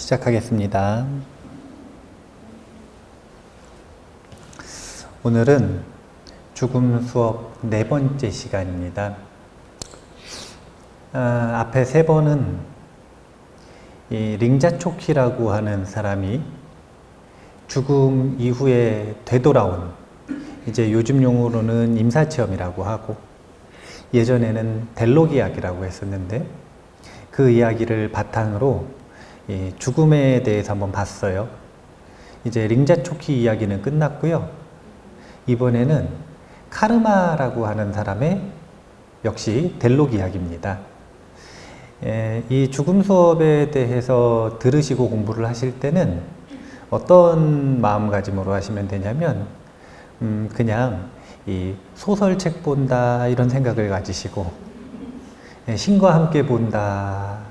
시작하겠습니다. 오늘은 죽음 수업 4번째 시간입니다. 앞에 3번은 이 링자초키라고 하는 사람이 죽음 이후에 되돌아온, 이제 요즘 용어로는 임사체험이라고 하고 예전에는 델로기약이라고 했었는데, 그 이야기를 바탕으로 이 죽음에 대해서 한번 봤어요. 이제 링자초키 이야기는 끝났고요. 이번에는 카르마라고 하는 사람의 역시 델로기약입니다. 이 죽음 수업에 대해서 들으시고 공부를 하실 때는 어떤 마음가짐으로 하시면 되냐면, 그냥 이 소설책 본다 이런 생각을 가지시고, 신과 함께 본다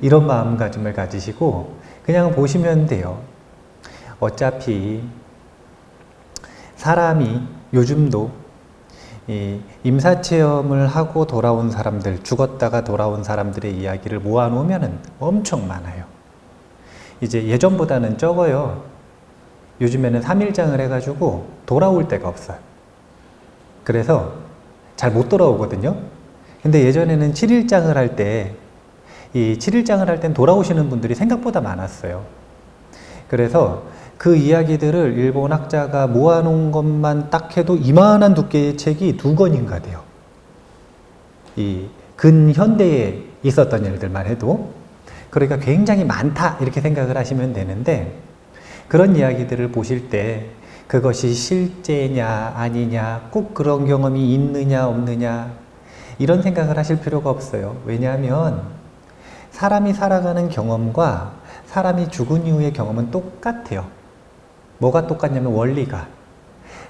이런 마음가짐을 가지시고 그냥 보시면 돼요. 어차피 사람이 요즘도 이 임사체험을 하고 돌아온 사람들, 죽었다가 돌아온 사람들의 이야기를 모아놓으면 엄청 많아요. 이제 예전보다는 적어요. 요즘에는 3일장을 해가지고 돌아올 데가 없어요. 그래서 잘 못 돌아오거든요. 근데 예전에는 7일장을 할 때, 이 7일장을 할 땐 돌아오시는 분들이 생각보다 많았어요. 그래서 그 이야기들을 일본 학자가 모아놓은 것만 딱 해도 이만한 두께의 책이 2권인가 돼요. 이 근현대에 있었던 일들만 해도. 그러니까 굉장히 많다 이렇게 생각을 하시면 되는데, 그런 이야기들을 보실 때 그것이 실제냐 아니냐, 꼭 그런 경험이 있느냐 없느냐 이런 생각을 하실 필요가 없어요. 왜냐하면 사람이 살아가는 경험과 사람이 죽은 이후의 경험은 똑같아요. 뭐가 똑같냐면 원리가.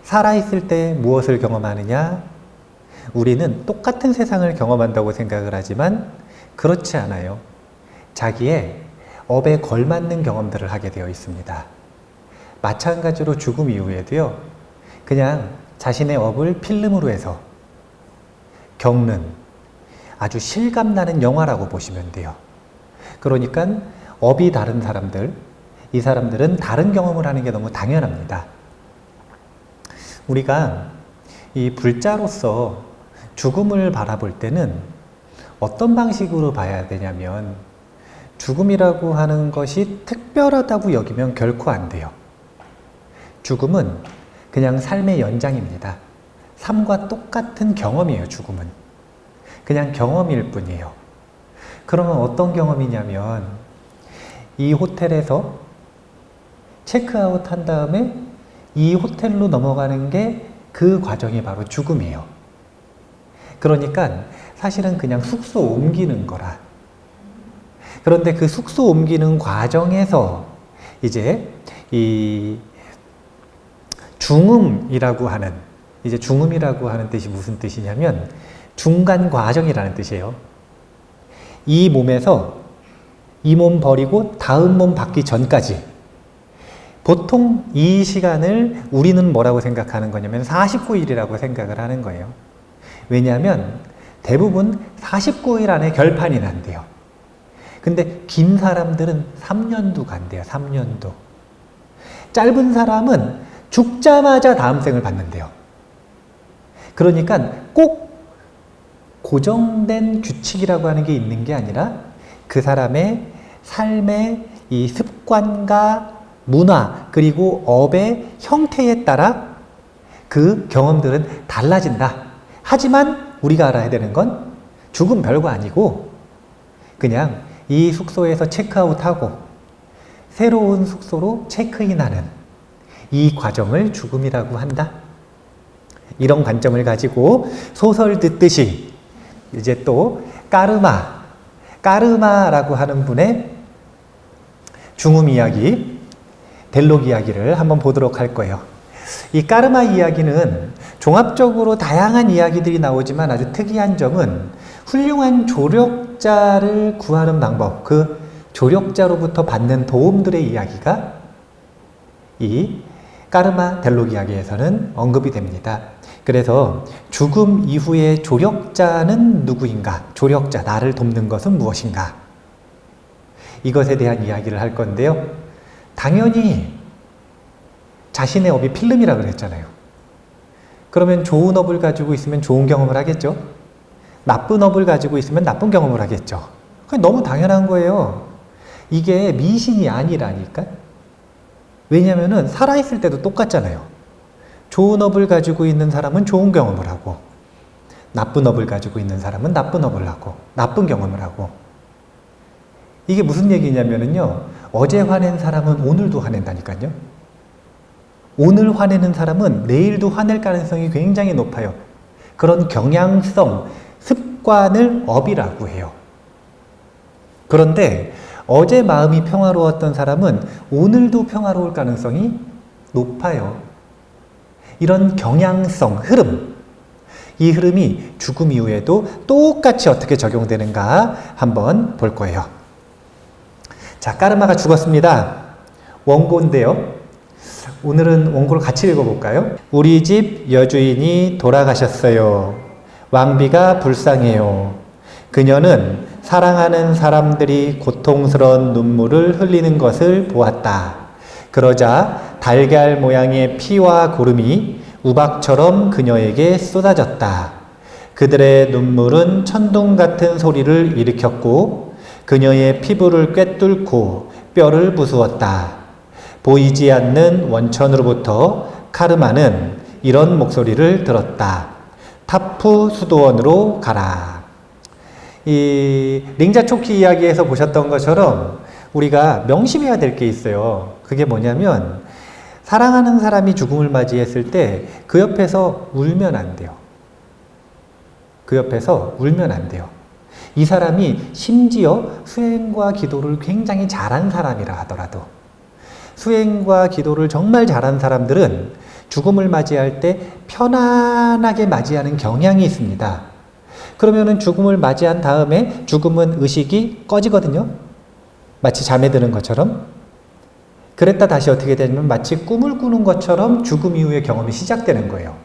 살아있을 때 무엇을 경험하느냐? 우리는 똑같은 세상을 경험한다고 생각을 하지만 그렇지 않아요. 자기의 업에 걸맞는 경험들을 하게 되어 있습니다. 마찬가지로 죽음 이후에도요, 그냥 자신의 업을 필름으로 해서 겪는 아주 실감나는 영화라고 보시면 돼요. 그러니까 업이 다른 사람들, 이 사람들은 다른 경험을 하는 게 너무 당연합니다. 우리가 이 불자로서 죽음을 바라볼 때는 어떤 방식으로 봐야 되냐면, 죽음이라고 하는 것이 특별하다고 여기면 결코 안 돼요. 죽음은 그냥 삶의 연장입니다. 삶과 똑같은 경험이에요, 죽음은. 그냥 경험일 뿐이에요. 그러면 어떤 경험이냐면, 이 호텔에서 체크아웃 한 다음에 이 호텔로 넘어가는 게 그 과정이 바로 죽음이에요. 그러니까 사실은 그냥 숙소 옮기는 거라. 그런데 그 숙소 옮기는 과정에서 이제 이 중음이라고 하는, 이제 중음이라고 하는 뜻이 무슨 뜻이냐면 중간 과정이라는 뜻이에요. 이 몸에서 이 몸 버리고 다음 몸 받기 전까지, 보통 이 시간을 우리는 뭐라고 생각하는 거냐면 49일이라고 생각을 하는 거예요. 왜냐하면 대부분 49일 안에 결판이 난대요. 근데 긴 사람들은 3년도 간대요. 3년도. 짧은 사람은 죽자마자 다음 생을 받는데요. 그러니까 꼭 고정된 규칙이라고 하는 게 있는 게 아니라 그 사람의 삶의 이 습관과 문화 그리고 업의 형태에 따라 그 경험들은 달라진다. 하지만 우리가 알아야 되는 건 죽음 별거 아니고 그냥 이 숙소에서 체크아웃하고 새로운 숙소로 체크인하는 이 과정을 죽음이라고 한다. 이런 관점을 가지고 소설 듣듯이 이제 또 까르마라고 하는 분의 죽음 이야기, 델록 이야기를 한번 보도록 할 거예요. 이 까르마 이야기는 종합적으로 다양한 이야기들이 나오지만 아주 특이한 점은 훌륭한 조력자를 구하는 방법, 그 조력자로부터 받는 도움들의 이야기가 이 까르마 델록 이야기에서는 언급이 됩니다. 그래서 죽음 이후의 조력자는 누구인가? 조력자, 나를 돕는 것은 무엇인가? 이것에 대한 이야기를 할 건데요. 당연히 자신의 업이 필름이라고 그랬잖아요. 그러면 좋은 업을 가지고 있으면 좋은 경험을 하겠죠. 나쁜 업을 가지고 있으면 나쁜 경험을 하겠죠. 그건 너무 당연한 거예요. 이게 미신이 아니라니까. 왜냐면은 살아있을 때도 똑같잖아요. 좋은 업을 가지고 있는 사람은 좋은 경험을 하고, 나쁜 업을 가지고 있는 사람은 나쁜 업을 하고, 나쁜 경험을 하고. 이게 무슨 얘기냐면은요, 어제 화낸 사람은 오늘도 화낸다니까요. 오늘 화내는 사람은 내일도 화낼 가능성이 굉장히 높아요. 그런 경향성, 습관을 업이라고 해요. 그런데 어제 마음이 평화로웠던 사람은 오늘도 평화로울 가능성이 높아요. 이런 경향성, 흐름, 이 흐름이 죽음 이후에도 똑같이 어떻게 적용되는가 한번 볼 거예요. 자, 까르마가 죽었습니다. 원고인데요. 오늘은 원고를 같이 읽어볼까요? 우리 집 여주인이 돌아가셨어요. 왕비가 불쌍해요. 그녀는 사랑하는 사람들이 고통스러운 눈물을 흘리는 것을 보았다. 그러자 달걀 모양의 피와 구름이 우박처럼 그녀에게 쏟아졌다. 그들의 눈물은 천둥 같은 소리를 일으켰고 그녀의 피부를 꿰뚫고 뼈를 부수었다. 보이지 않는 원천으로부터 카르마는 이런 목소리를 들었다. 타프 수도원으로 가라. 이 링자초키 이야기에서 보셨던 것처럼 우리가 명심해야 될 게 있어요. 그게 뭐냐면 사랑하는 사람이 죽음을 맞이했을 때 그 옆에서 울면 안 돼요. 그 옆에서 울면 안 돼요. 이 사람이 심지어 수행과 기도를 굉장히 잘한 사람이라 하더라도, 수행과 기도를 정말 잘한 사람들은 죽음을 맞이할 때 편안하게 맞이하는 경향이 있습니다. 그러면은 죽음을 맞이한 다음에 죽음은 의식이 꺼지거든요. 마치 잠에 드는 것처럼. 그랬다 다시 어떻게 되냐면 마치 꿈을 꾸는 것처럼 죽음 이후의 경험이 시작되는 거예요.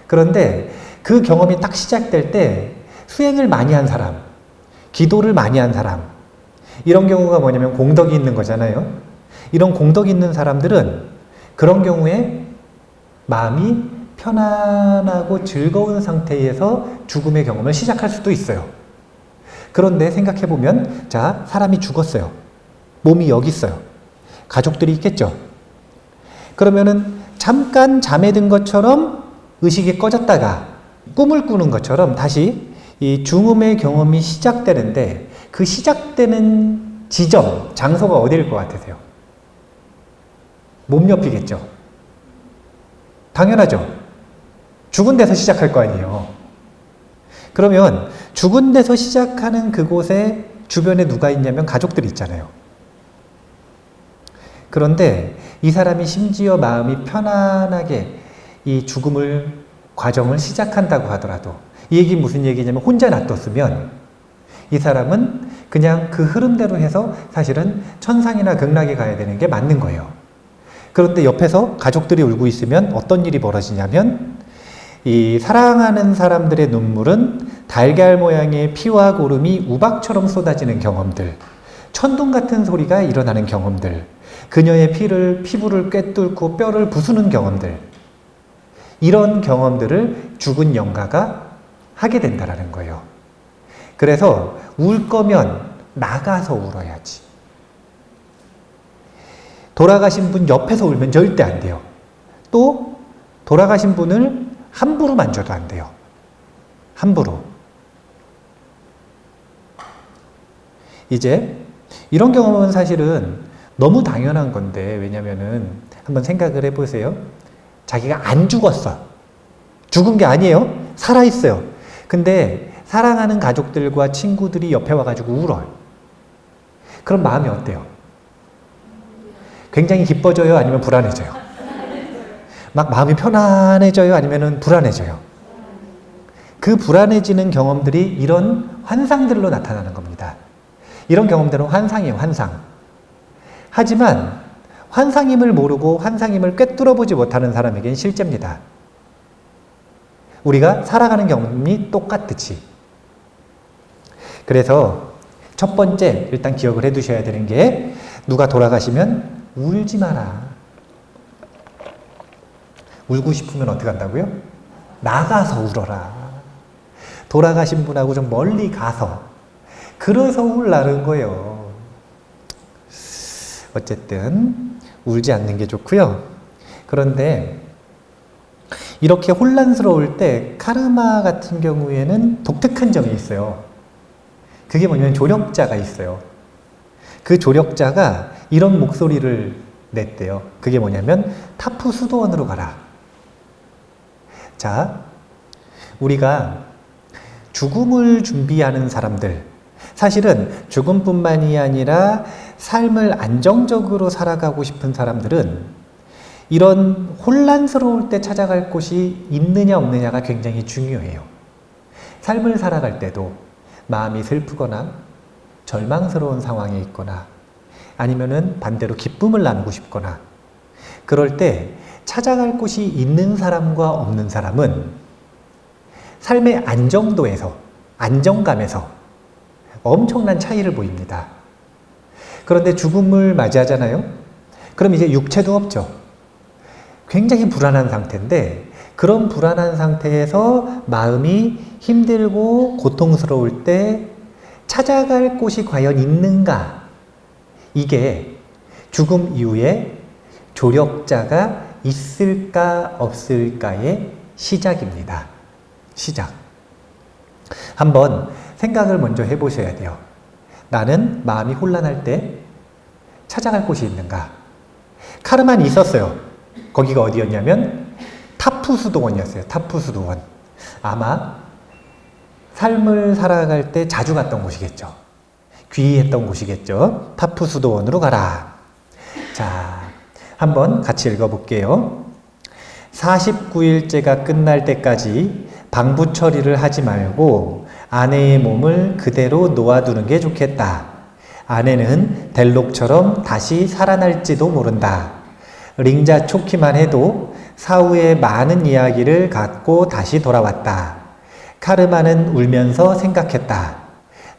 그런데 그 경험이 딱 시작될 때 수행을 많이 한 사람, 기도를 많이 한 사람, 이런 경우가 뭐냐면 공덕이 있는 거잖아요. 이런 공덕이 있는 사람들은 그런 경우에 마음이 편안하고 즐거운 상태에서 죽음의 경험을 시작할 수도 있어요. 그런데 생각해보면, 자, 사람이 죽었어요. 몸이 여기 있어요. 가족들이 있겠죠. 그러면은 잠깐 잠에 든 것처럼 의식이 꺼졌다가 꿈을 꾸는 것처럼 다시 이 죽음의 경험이 시작되는데, 그 시작되는 지점, 장소가 어디일 것 같으세요? 몸 옆이겠죠. 당연하죠. 죽은 데서 시작할 거 아니에요. 그러면 죽은 데서 시작하는 그곳에 주변에 누가 있냐면 가족들이 있잖아요. 그런데 이 사람이 심지어 마음이 편안하게 이 죽음을 과정을 시작한다고 하더라도, 이 얘기 무슨 얘기냐면 혼자 놔뒀으면 이 사람은 그냥 그 흐름대로 해서 사실은 천상이나 극락에 가야 되는 게 맞는 거예요. 그런데 옆에서 가족들이 울고 있으면 어떤 일이 벌어지냐면, 이 사랑하는 사람들의 눈물은 달걀 모양의 피와 구름이 우박처럼 쏟아지는 경험들, 천둥 같은 소리가 일어나는 경험들, 그녀의 피부를 꿰뚫고 뼈를 부수는 경험들, 이런 경험들을 죽은 영가가 하게 된다라는 거예요. 그래서 울 거면 나가서 울어야지. 돌아가신 분 옆에서 울면 절대 안 돼요. 또 돌아가신 분을 함부로 만져도 안 돼요. 함부로. 이제 이런 경험은 사실은 너무 당연한 건데, 왜냐면은 한번 생각을 해보세요. 자기가 안 죽었어. 죽은 게 아니에요. 살아있어요. 근데 사랑하는 가족들과 친구들이 옆에 와가지고 울어요. 그럼 마음이 어때요? 굉장히 기뻐져요? 아니면 불안해져요? 막 마음이 편안해져요? 아니면 불안해져요? 그 불안해지는 경험들이 이런 환상들로 나타나는 겁니다. 이런 경험들은 환상이에요, 환상. 하지만 환상임을 모르고 환상임을 꿰뚫어보지 못하는 사람에겐 실제입니다. 우리가 살아가는 경험이 똑같듯이. 그래서 첫 번째 일단 기억을 해 두셔야 되는 게 누가 돌아가시면 울지 마라. 울고 싶으면 어떻게 한다고요? 나가서 울어라. 돌아가신 분하고 좀 멀리 가서 그래서 울라는 거예요. 어쨌든 울지 않는 게 좋고요. 그런데 이렇게 혼란스러울 때 카르마 같은 경우에는 독특한 점이 있어요. 그게 뭐냐면 조력자가 있어요. 그 조력자가 이런 목소리를 냈대요. 그게 뭐냐면 타프 수도원으로 가라. 자, 우리가 죽음을 준비하는 사람들, 사실은 죽음뿐만이 아니라 삶을 안정적으로 살아가고 싶은 사람들은 이런 혼란스러울 때 찾아갈 곳이 있느냐 없느냐가 굉장히 중요해요. 삶을 살아갈 때도 마음이 슬프거나 절망스러운 상황에 있거나 아니면은 반대로 기쁨을 나누고 싶거나 그럴 때 찾아갈 곳이 있는 사람과 없는 사람은 삶의 안정도에서, 안정감에서 엄청난 차이를 보입니다. 그런데 죽음을 맞이하잖아요? 그럼 이제 육체도 없죠. 굉장히 불안한 상태인데 그런 불안한 상태에서 마음이 힘들고 고통스러울 때 찾아갈 곳이 과연 있는가? 이게 죽음 이후에 조력자가 있을까 없을까의 시작입니다. 시작. 한번 생각을 먼저 해보셔야 돼요. 나는 마음이 혼란할 때 찾아갈 곳이 있는가? 카르마는 있었어요. 거기가 어디였냐면 타푸수도원이었어요. 타푸수도원. 아마 삶을 살아갈 때 자주 갔던 곳이겠죠. 귀의했던 곳이겠죠. 타푸수도원으로 가라. 자, 한번 같이 읽어볼게요. 49일째가 끝날 때까지 방부 처리를 하지 말고 아내의 몸을 그대로 놓아두는 게 좋겠다. 아내는 델록처럼 다시 살아날지도 모른다. 링자 초키만 해도 사후에 많은 이야기를 갖고 다시 돌아왔다. 카르마는 울면서 생각했다.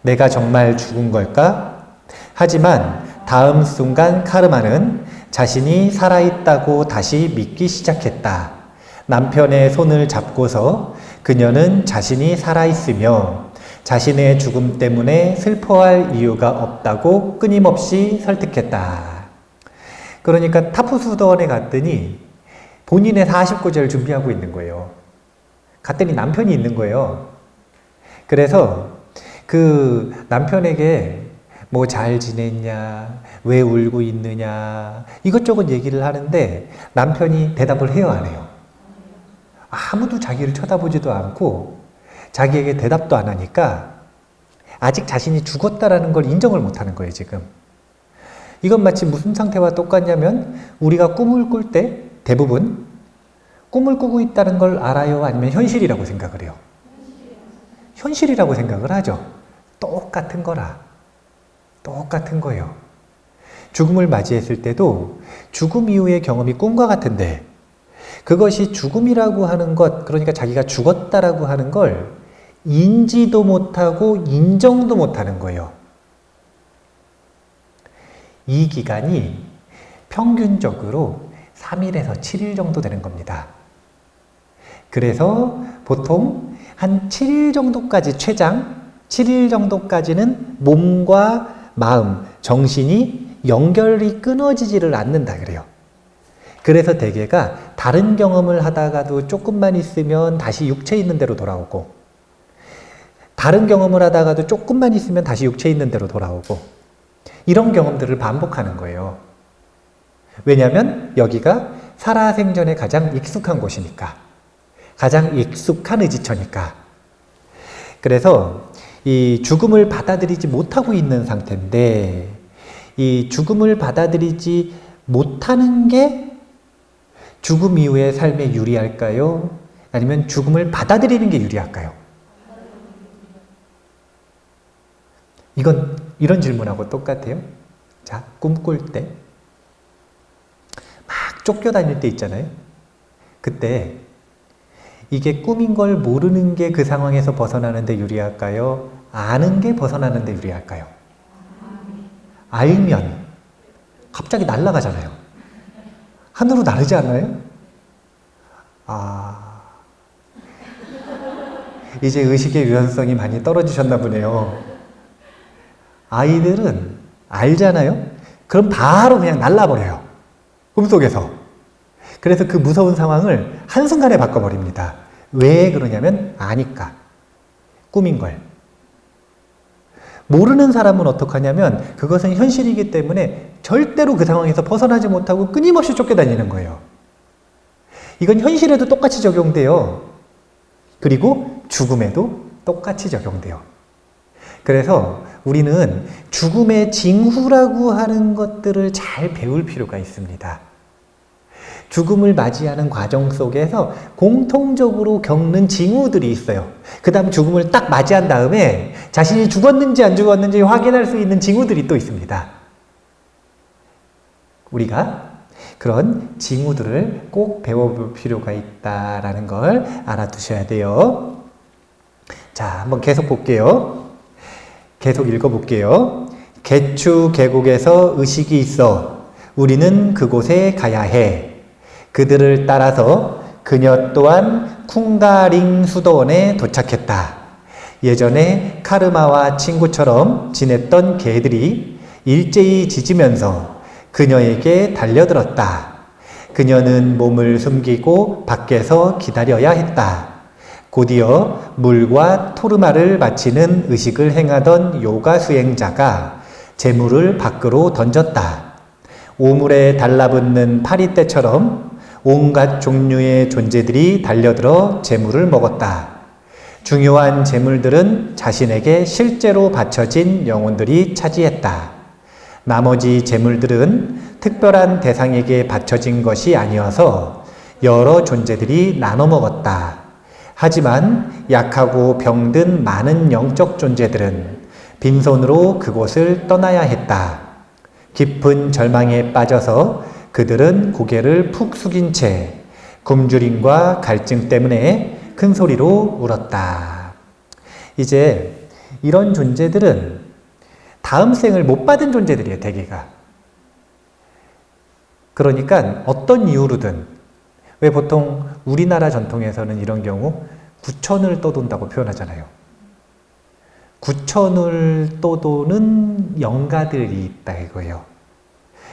내가 정말 죽은 걸까? 하지만 다음 순간 카르마는 자신이 살아있다고 다시 믿기 시작했다. 남편의 손을 잡고서 그녀는 자신이 살아있으며 자신의 죽음 때문에 슬퍼할 이유가 없다고 끊임없이 설득했다. 그러니까 타푸수도원에 갔더니 본인의 49제를 준비하고 있는 거예요. 갔더니 남편이 있는 거예요. 그래서 그 남편에게 뭐 잘 지냈냐, 왜 울고 있느냐 이것저것 얘기를 하는데 남편이 대답을 해요, 안 해요? 아무도 자기를 쳐다보지도 않고 자기에게 대답도 안 하니까 아직 자신이 죽었다라는 걸 인정을 못 하는 거예요, 지금. 이건 마치 무슨 상태와 똑같냐면 우리가 꿈을 꿀 때 대부분 꿈을 꾸고 있다는 걸 알아요? 아니면 현실이라고 생각을 해요? 현실이라고 생각을 하죠. 똑같은 거라. 똑같은 거예요. 죽음을 맞이했을 때도 죽음 이후의 경험이 꿈과 같은데 그것이 죽음이라고 하는 것, 그러니까 자기가 죽었다라고 하는 걸 인지도 못하고 인정도 못하는 거예요. 이 기간이 평균적으로 3일에서 7일 정도 되는 겁니다. 그래서 보통 한 7일 정도까지 최장 7일 정도까지는 몸과 마음, 정신이 연결이 끊어지지를 않는다 그래요. 그래서 대개가 다른 경험을 하다가도 조금만 있으면 다시 육체 있는 대로 돌아오고 다른 경험을 하다가도 조금만 있으면 다시 육체 있는 대로 돌아오고 이런 경험들을 반복하는 거예요. 왜냐하면 여기가 살아생전에 가장 익숙한 곳이니까 가장 익숙한 의지처니까. 그래서 이 죽음을 받아들이지 못하고 있는 상태인데 이 죽음을 받아들이지 못하는 게 죽음 이후의 삶에 유리할까요? 아니면 죽음을 받아들이는 게 유리할까요? 이건 이런 질문하고 똑같아요. 자, 꿈꿀 때 막 쫓겨다닐 때 있잖아요. 그때 이게 꿈인 걸 모르는 게 그 상황에서 벗어나는 데 유리할까요? 아는 게 벗어나는 데 유리할까요? 알면 갑자기 날아가잖아요. 하늘로 나르지 않아요? 이제 의식의 유연성이 많이 떨어지셨나 보네요. 아이들은 알잖아요? 그럼 바로 그냥 날라버려요. 꿈속에서. 그래서 그 무서운 상황을 한순간에 바꿔버립니다. 왜 그러냐면 아니까. 꿈인 걸. 모르는 사람은 어떡하냐면 그것은 현실이기 때문에 절대로 그 상황에서 벗어나지 못하고 끊임없이 쫓겨다니는 거예요. 이건 현실에도 똑같이 적용돼요. 그리고 죽음에도 똑같이 적용돼요. 그래서 우리는 죽음의 징후라고 하는 것들을 잘 배울 필요가 있습니다. 죽음을 맞이하는 과정 속에서 공통적으로 겪는 징후들이 있어요. 그 다음 죽음을 딱 맞이한 다음에 자신이 죽었는지 안 죽었는지 확인할 수 있는 징후들이 또 있습니다. 우리가 그런 징후들을 꼭 배워볼 필요가 있다라는 걸 알아두셔야 돼요. 자, 한번 계속 볼게요. 계속 읽어볼게요. 개추 계곡에서 의식이 있어 우리는 그곳에 가야 해. 그들을 따라서 그녀 또한 쿵가링 수도원에 도착했다. 예전에 카르마와 친구처럼 지냈던 개들이 일제히 짖으면서 그녀에게 달려들었다. 그녀는 몸을 숨기고 밖에서 기다려야 했다. 곧이어 물과 토르마를 바치는 의식을 행하던 요가 수행자가 재물을 밖으로 던졌다. 오물에 달라붙는 파리떼처럼 온갖 종류의 존재들이 달려들어 재물을 먹었다. 중요한 재물들은 자신에게 실제로 바쳐진 영혼들이 차지했다. 나머지 재물들은 특별한 대상에게 바쳐진 것이 아니어서 여러 존재들이 나눠 먹었다. 하지만 약하고 병든 많은 영적 존재들은 빈손으로 그곳을 떠나야 했다. 깊은 절망에 빠져서 그들은 고개를 푹 숙인 채 굶주림과 갈증 때문에 큰 소리로 울었다. 이제 이런 존재들은 다음 생을 못 받은 존재들이에요, 대개가. 그러니까 어떤 이유로든, 왜 보통 우리나라 전통에서는 이런 경우 구천을 떠돈다고 표현하잖아요. 구천을 떠도는 영가들이 있다 이거예요.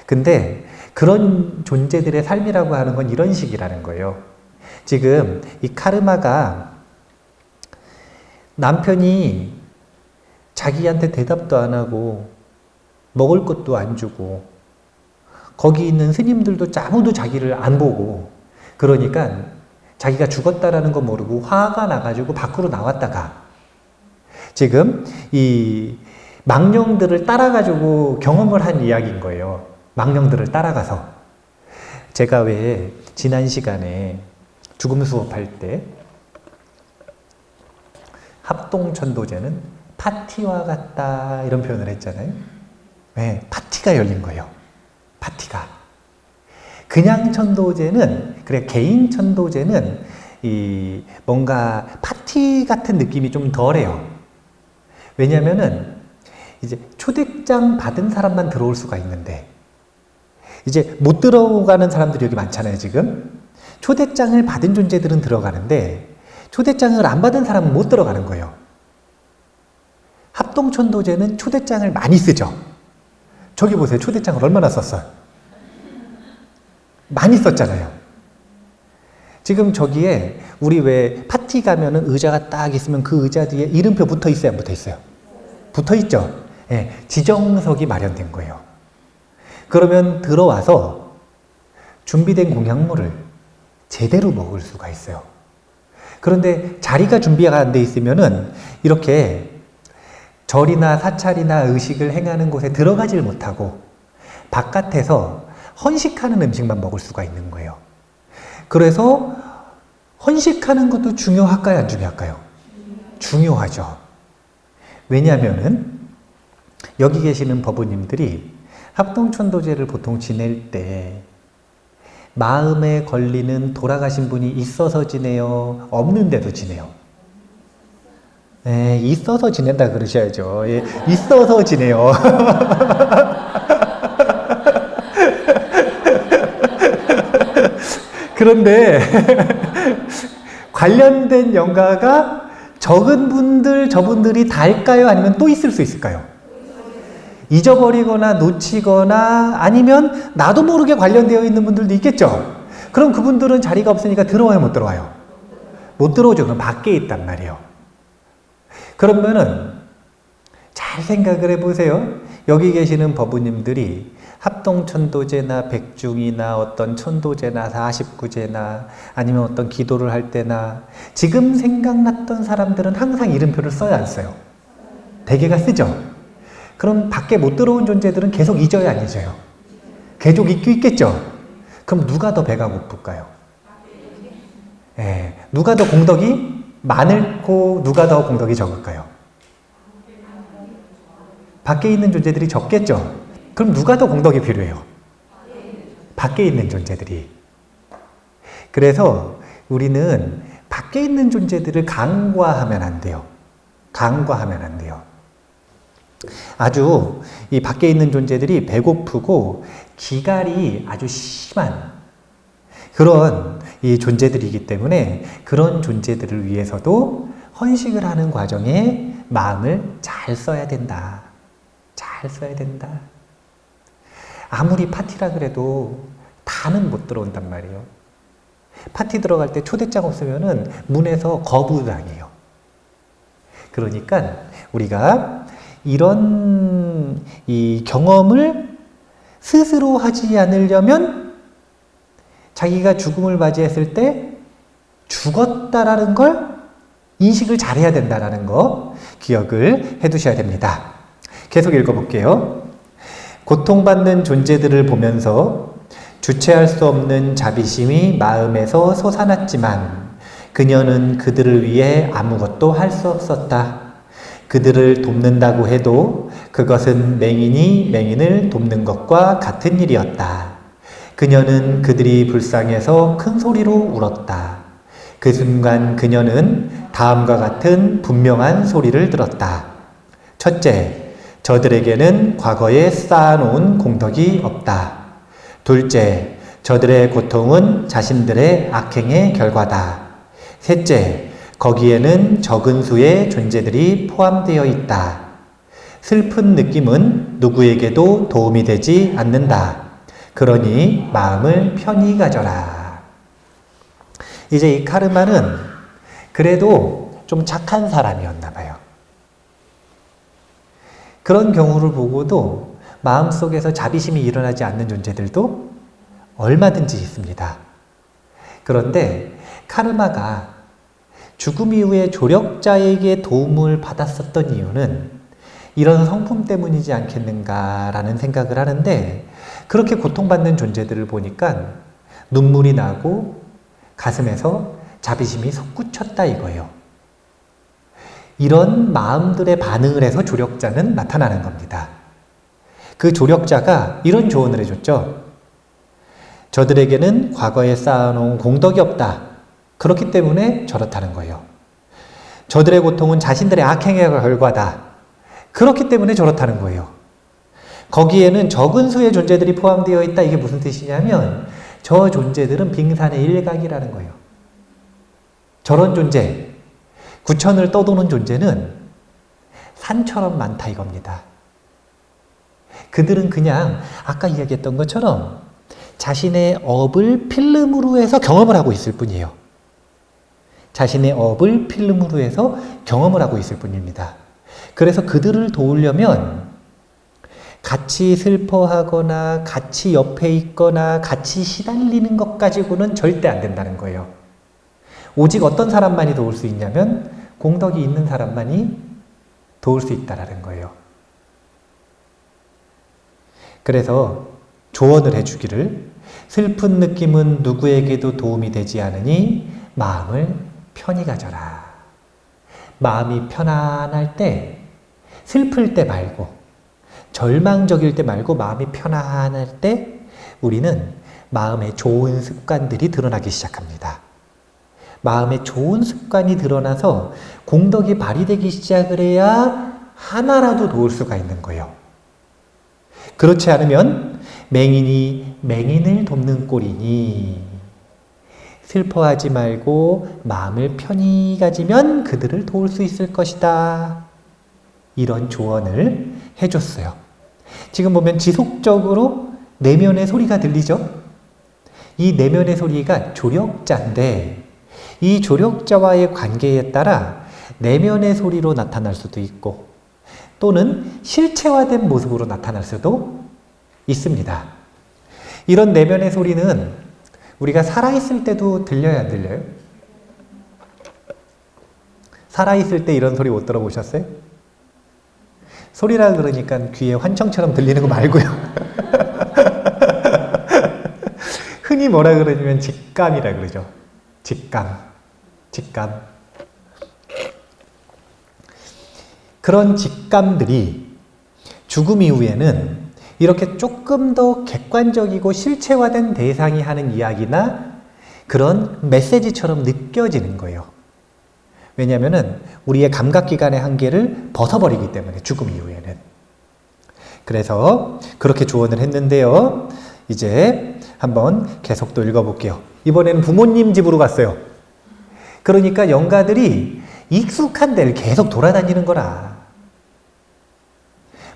근데 그런 존재들의 삶이라고 하는 건 이런 식이라는 거예요. 지금 이 카르마가 남편이 자기한테 대답도 안 하고 먹을 것도 안 주고 거기 있는 스님들도 아무도 자기를 안 보고 그러니까 자기가 죽었다라는 거 모르고 화가 나가지고 밖으로 나왔다가 지금 이 망령들을 따라가지고 경험을 한 이야기인 거예요. 망령들을 따라가서. 제가 왜 지난 시간에 죽음 수업할 때 합동천도제는 파티와 같다 이런 표현을 했잖아요. 네, 파티가 열린 거예요. 파티가. 그냥 천도제는, 그래, 개인 천도제는 이 뭔가 파티 같은 느낌이 좀 덜해요. 왜냐면은 이제 초대장 받은 사람만 들어올 수가 있는데 이제 못 들어가는 사람들이 여기 많잖아요, 지금. 초대장을 받은 존재들은 들어가는데 초대장을 안 받은 사람은 못 들어가는 거예요. 합동천도제는 초대장을 많이 쓰죠. 저기 보세요. 초대장을 얼마나 썼어요? 많이 썼잖아요. 지금 저기에 우리 왜 파티 가면은 의자가 딱 있으면 그 의자 뒤에 이름표 붙어 있어요? 안 붙어 있어요? 붙어 있죠? 예, 지정석이 마련된 거예요. 그러면 들어와서 준비된 공약물을 제대로 먹을 수가 있어요. 그런데 자리가 준비가 안 돼 있으면은 이렇게 절이나 사찰이나 의식을 행하는 곳에 들어가질 못하고 바깥에서 헌식하는 음식만 먹을 수가 있는 거예요. 그래서 헌식하는 것도 중요할까요? 안 중요할까요? 중요하죠. 왜냐하면은 여기 계시는 법부님들이 합동천도제를 보통 지낼 때 마음에 걸리는 돌아가신 분이 있어서 지내요? 없는데도 지내요? 네, 있어서 지낸다 그러셔야죠. 예, 있어서 지내요. 그런데 관련된 영가가 적은 분들, 저분들이 다일까요? 아니면 또 있을 수 있을까요? 잊어버리거나 놓치거나 아니면 나도 모르게 관련되어 있는 분들도 있겠죠? 그럼 그분들은 자리가 없으니까 들어와요, 못 들어와요? 못 들어오죠. 그럼 밖에 있단 말이에요. 그러면은 잘 생각을 해보세요. 여기 계시는 법우님들이 합동천도제나 백중이나 어떤 천도제나 49제나 아니면 어떤 기도를 할 때나 지금 생각났던 사람들은 항상 이름표를 써야 안 써요? 대개가 쓰죠? 그럼 밖에 못 들어온 존재들은 계속 잊어요, 안 잊어요? 계속 잊고 있겠죠? 그럼 누가 더 배가 고플까요? 예, 누가 더 공덕이 많을고 누가 더 공덕이 적을까요? 밖에 있는 존재들이 적겠죠? 그럼 누가 더 공덕이 필요해요? 밖에 있는 존재들이. 그래서 우리는 밖에 있는 존재들을 간과하면 안 돼요. 간과하면 안 돼요. 아주 이 밖에 있는 존재들이 배고프고 기갈이 아주 심한 그런 이 존재들이기 때문에 그런 존재들을 위해서도 헌식을 하는 과정에 마음을 잘 써야 된다. 잘 써야 된다. 아무리 파티라 그래도 다는 못 들어온단 말이에요. 파티 들어갈 때 초대장 없으면은 문에서 거부당해요. 그러니까 우리가 이런 이 경험을 스스로 하지 않으려면 자기가 죽음을 맞이했을 때 죽었다라는 걸 인식을 잘해야 된다라는 거 기억을 해 두셔야 됩니다. 계속 읽어볼게요. 고통받는 존재들을 보면서 주체할 수 없는 자비심이 마음에서 솟아났지만 그녀는 그들을 위해 아무것도 할 수 없었다. 그들을 돕는다고 해도 그것은 맹인이 맹인을 돕는 것과 같은 일이었다. 그녀는 그들이 불쌍해서 큰 소리로 울었다. 그 순간 그녀는 다음과 같은 분명한 소리를 들었다. 첫째, 저들에게는 과거에 쌓아놓은 공덕이 없다. 둘째, 저들의 고통은 자신들의 악행의 결과다. 셋째, 거기에는 적은 수의 존재들이 포함되어 있다. 슬픈 느낌은 누구에게도 도움이 되지 않는다. 그러니 마음을 편히 가져라. 이제 이 카르마는 그래도 좀 착한 사람이었나 봐요. 그런 경우를 보고도 마음속에서 자비심이 일어나지 않는 존재들도 얼마든지 있습니다. 그런데 카르마가 죽음 이후에 조력자에게 도움을 받았었던 이유는 이런 성품 때문이지 않겠는가라는 생각을 하는데 그렇게 고통받는 존재들을 보니까 눈물이 나고 가슴에서 자비심이 솟구쳤다 이거예요. 이런 마음들의 반응을 해서 조력자는 나타나는 겁니다. 그 조력자가 이런 조언을 해줬죠. 저들에게는 과거에 쌓아놓은 공덕이 없다. 그렇기 때문에 저렇다는 거예요. 저들의 고통은 자신들의 악행의 결과다. 그렇기 때문에 저렇다는 거예요. 거기에는 적은 수의 존재들이 포함되어 있다. 이게 무슨 뜻이냐면 저 존재들은 빙산의 일각이라는 거예요. 저런 존재, 구천을 떠도는 존재는 산처럼 많다 이겁니다. 그들은 그냥 아까 이야기했던 것처럼 자신의 업을 필름으로 해서 경험을 하고 있을 뿐이에요. 자신의 업을 필름으로 해서 경험을 하고 있을 뿐입니다. 그래서 그들을 도우려면 같이 슬퍼하거나 같이 옆에 있거나 같이 시달리는 것 가지고는 절대 안 된다는 거예요. 오직 어떤 사람만이 도울 수 있냐면 공덕이 있는 사람만이 도울 수 있다는 거예요. 그래서 조언을 해주기를 슬픈 느낌은 누구에게도 도움이 되지 않으니 마음을 편히 가져라. 마음이 편안할 때, 슬플 때 말고, 절망적일 때 말고 마음이 편안할 때 우리는 마음의 좋은 습관들이 드러나기 시작합니다. 마음의 좋은 습관이 드러나서 공덕이 발휘되기 시작을 해야 하나라도 도울 수가 있는 거예요. 그렇지 않으면 맹인이 맹인을 돕는 꼴이니 슬퍼하지 말고 마음을 편히 가지면 그들을 도울 수 있을 것이다. 이런 조언을 해줬어요. 지금 보면 지속적으로 내면의 소리가 들리죠? 이 내면의 소리가 조력자인데 이 조력자와의 관계에 따라 내면의 소리로 나타날 수도 있고 또는 실체화된 모습으로 나타날 수도 있습니다. 이런 내면의 소리는 우리가 살아있을 때도 들려요, 안 들려요? 살아있을 때 이런 소리 못 들어보셨어요? 소리라 그러니까 귀에 환청처럼 들리는 거 말고요. 흔히 뭐라 그러냐면 직감이라 그러죠. 직감. 그런 직감들이 죽음 이후에는 이렇게 조금 더 객관적이고 실체화된 대상이 하는 이야기나 그런 메시지처럼 느껴지는 거예요. 왜냐하면 우리의 감각기관의 한계를 벗어버리기 때문에 죽음 이후에는. 그래서 그렇게 조언을 했는데요. 이제 한번 계속 또 읽어볼게요. 이번에는 부모님 집으로 갔어요. 그러니까 영가들이 익숙한 데를 계속 돌아다니는 거라.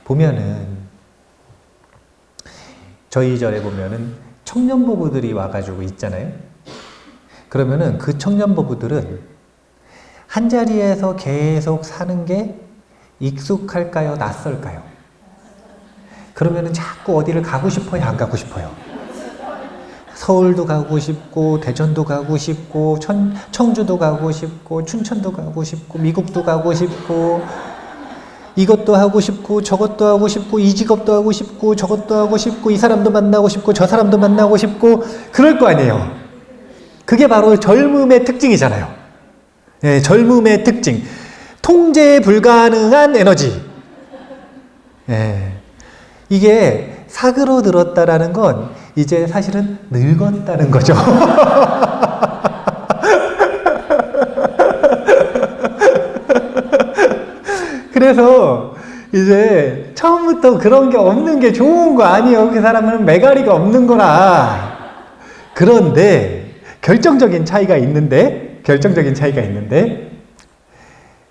보면은 저희 절에 보면은 청년부부들이 와가지고 있잖아요. 그러면은 그 청년부부들은 한 자리에서 계속 사는 게 익숙할까요? 낯설까요? 그러면은 자꾸 어디를 가고 싶어요? 안 가고 싶어요? 서울도 가고 싶고 대전도 가고 싶고 청주도 가고 싶고 춘천도 가고 싶고 미국도 가고 싶고 이것도 하고 싶고 저것도 하고 싶고 이 직업도 하고 싶고 저것도 하고 싶고 이 사람도 만나고 싶고 저 사람도 만나고 싶고 그럴 거 아니에요. 그게 바로 젊음의 특징이잖아요. 네, 젊음의 특징. 통제 불가능한 에너지. 네. 이게 사그러들었다라는 건 이제 사실은 늙었다는 거죠. 그래서 이제 처음부터 그런 게 없는 게 좋은 거 아니에요. 그 사람은 매가리가 없는 거라. 그런데 결정적인 차이가 있는데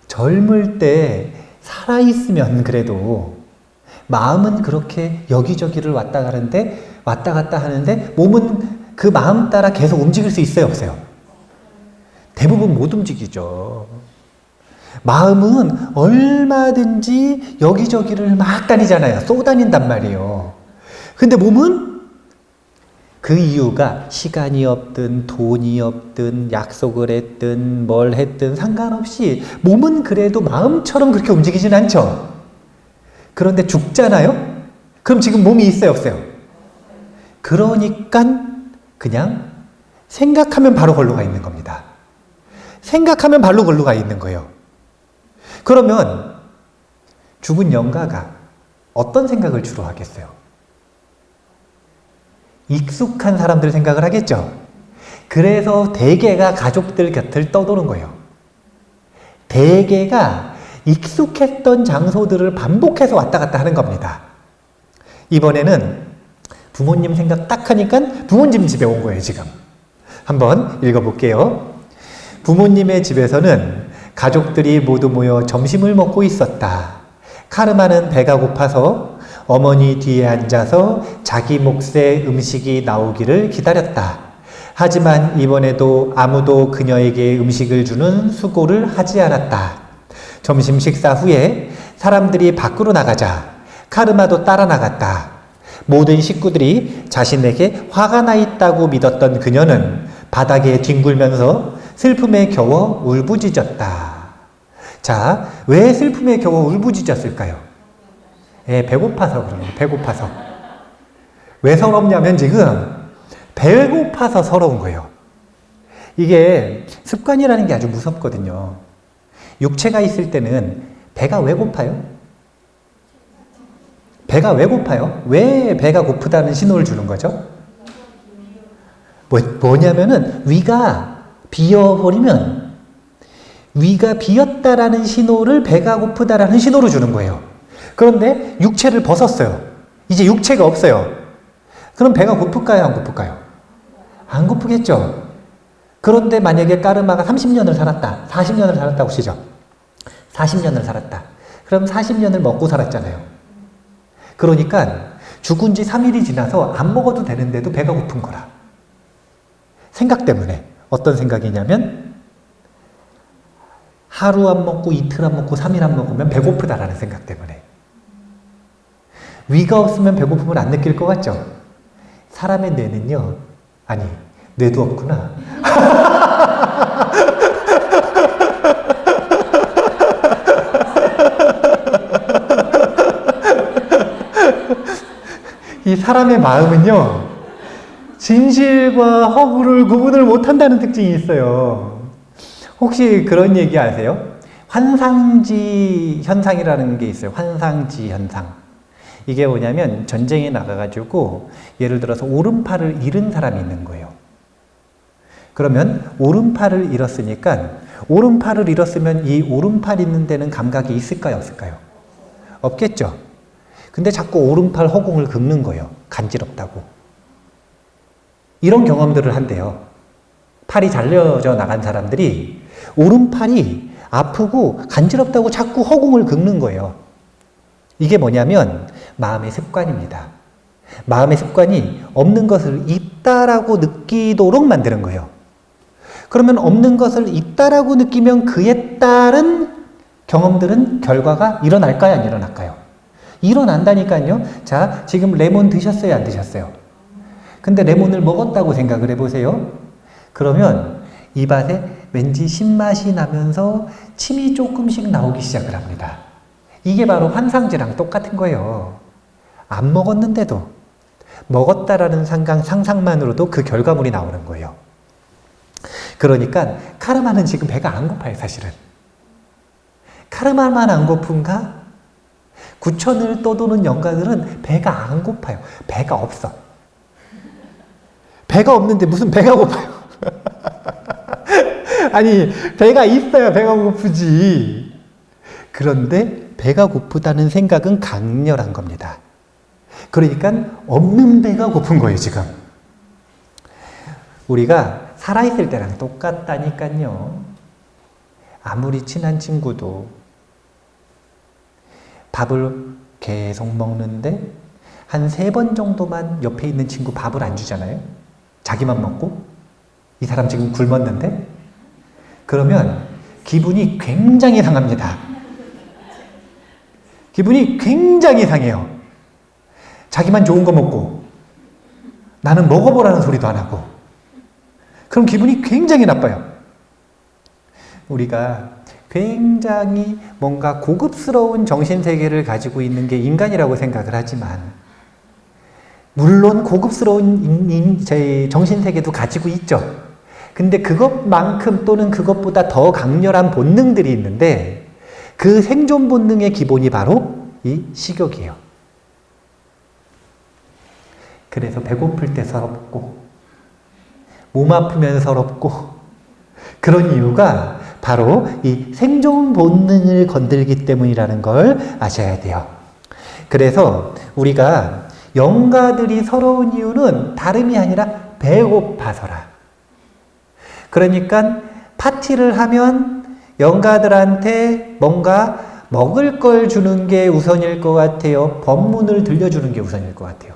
젊을 때 살아있으면 그래도 마음은 그렇게 여기저기를 왔다 갔다 하는데 몸은 그 마음 따라 계속 움직일 수 있어요, 없어요? 대부분 못 움직이죠. 마음은 얼마든지 여기저기를 막 다니잖아요. 쏘다닌단 말이에요. 근데 몸은 그 이유가 시간이 없든 돈이 없든 약속을 했든 뭘 했든 상관없이 몸은 그래도 마음처럼 그렇게 움직이진 않죠. 그런데 죽잖아요? 그럼 지금 몸이 있어요, 없어요? 그러니까 그냥 생각하면 바로 걸로 가 있는 겁니다. 생각하면 바로 걸로 가 있는 거예요. 그러면 죽은 영가가 어떤 생각을 주로 하겠어요? 익숙한 사람들 생각을 하겠죠. 그래서 대개가 가족들 곁을 떠도는 거예요. 대개가 익숙했던 장소들을 반복해서 왔다 갔다 하는 겁니다. 이번에는 부모님 생각 딱 하니까 부모님 집에 온 거예요, 지금. 한번 읽어볼게요. 부모님의 집에서는 가족들이 모두 모여 점심을 먹고 있었다. 카르마는 배가 고파서 어머니 뒤에 앉아서 자기 몫의 음식이 나오기를 기다렸다. 하지만 이번에도 아무도 그녀에게 음식을 주는 수고를 하지 않았다. 점심 식사 후에 사람들이 밖으로 나가자 카르마도 따라 나갔다. 모든 식구들이 자신에게 화가 나 있다고 믿었던 그녀는 바닥에 뒹굴면서 슬픔에 겨워 울부짖었다. 자, 왜 슬픔에 겨워 울부짖었을까요? 배고파서 그런 거예요. 배고파서. 왜 서럽냐면 지금 배고파서 서러운 거예요. 이게 습관이라는 게 아주 무섭거든요. 육체가 있을 때는 배가 왜 고파요? 배가 왜 고파요? 왜 배가 고프다는 신호를 주는 거죠? 뭐냐면은 위가 비어버리면 위가 비었다라는 신호를 배가 고프다라는 신호로 주는 거예요. 그런데 육체를 벗었어요. 이제 육체가 없어요. 그럼 배가 고플까요? 안 고플까요? 안 고프겠죠? 그런데 만약에 까르마가 30년을 살았다. 40년을 살았다고 치죠. 40년을 살았다. 그럼 40년을 먹고 살았잖아요. 그러니까 죽은 지 3일이 지나서 안 먹어도 되는데도 배가 고픈 거라. 생각 때문에. 어떤 생각이냐면 하루 안 먹고 이틀 안 먹고 3일 안 먹으면 배고프다라는 생각 때문에. 위가 없으면 배고픔을 안 느낄 것 같죠? 사람의 뇌는요, 아니, 뇌도 없구나. 이 사람의 마음은요, 진실과 허구를 구분을 못한다는 특징이 있어요. 혹시 그런 얘기 아세요? 환상지 현상이라는 게 있어요. 환상지 현상. 이게 뭐냐면 전쟁에 나가가지고 예를 들어서 오른팔을 잃은 사람이 있는 거예요. 그러면 오른팔을 잃었으니까 오른팔을 잃었으면 이 오른팔 있는 데는 감각이 있을까요? 없을까요? 없겠죠. 근데 자꾸 오른팔 허공을 긁는 거예요. 간지럽다고. 이런 경험들을 한대요. 팔이 잘려져 나간 사람들이 오른팔이 아프고 간지럽다고 자꾸 허공을 긁는 거예요. 이게 뭐냐면 마음의 습관입니다. 마음의 습관이 없는 것을 있다라고 느끼도록 만드는 거예요. 그러면 없는 것을 있다라고 느끼면 그에 따른 경험들은 결과가 일어날까요? 안 일어날까요? 일어난다니까요. 자, 지금 레몬 드셨어요? 안 드셨어요? 근데 레몬을 먹었다고 생각을 해보세요. 그러면 입안에 왠지 신맛이 나면서 침이 조금씩 나오기 시작을 합니다. 이게 바로 환상지랑 똑같은 거예요. 안 먹었는데도 먹었다라는 상상만으로도 그 결과물이 나오는 거예요. 그러니까 카르마는 지금 배가 안 고파요, 사실은. 카르마만 안 고픈가? 구천을 떠도는 영가들은 배가 안 고파요. 배가 없어. 배가 없는데 무슨 배가 고파요? 아니, 배가 있어야 배가 고프지. 그런데 배가 고프다는 생각은 강렬한 겁니다. 그러니까 없는 배가 고픈 거예요, 지금. 우리가 살아있을 때랑 똑같다니까요. 아무리 친한 친구도 밥을 계속 먹는데 한 3번 정도만 옆에 있는 친구 밥을 안 주잖아요. 자기만 먹고. 이 사람 지금 굶었는데? 그러면 기분이 굉장히 상합니다. 기분이 굉장히 상해요. 자기만 좋은 거 먹고 나는 먹어보라는 소리도 안 하고. 그럼 기분이 굉장히 나빠요. 우리가 굉장히 뭔가 고급스러운 정신세계를 가지고 있는 게 인간이라고 생각을 하지만 물론 고급스러운 정신세계도 가지고 있죠. 근데 그것만큼 또는 그것보다 더 강렬한 본능들이 있는데 그 생존 본능의 기본이 바로 이 식욕이에요. 그래서 배고플 때 서럽고 몸 아프면 서럽고 그런 이유가 바로 이 생존 본능을 건들기 때문이라는 걸 아셔야 돼요. 그래서 우리가 영가들이 서러운 이유는 다름이 아니라 배고파서라. 그러니까 파티를 하면 영가들한테 뭔가 먹을 걸 주는 게 우선일 것 같아요? 법문을 들려주는 게 우선일 것 같아요?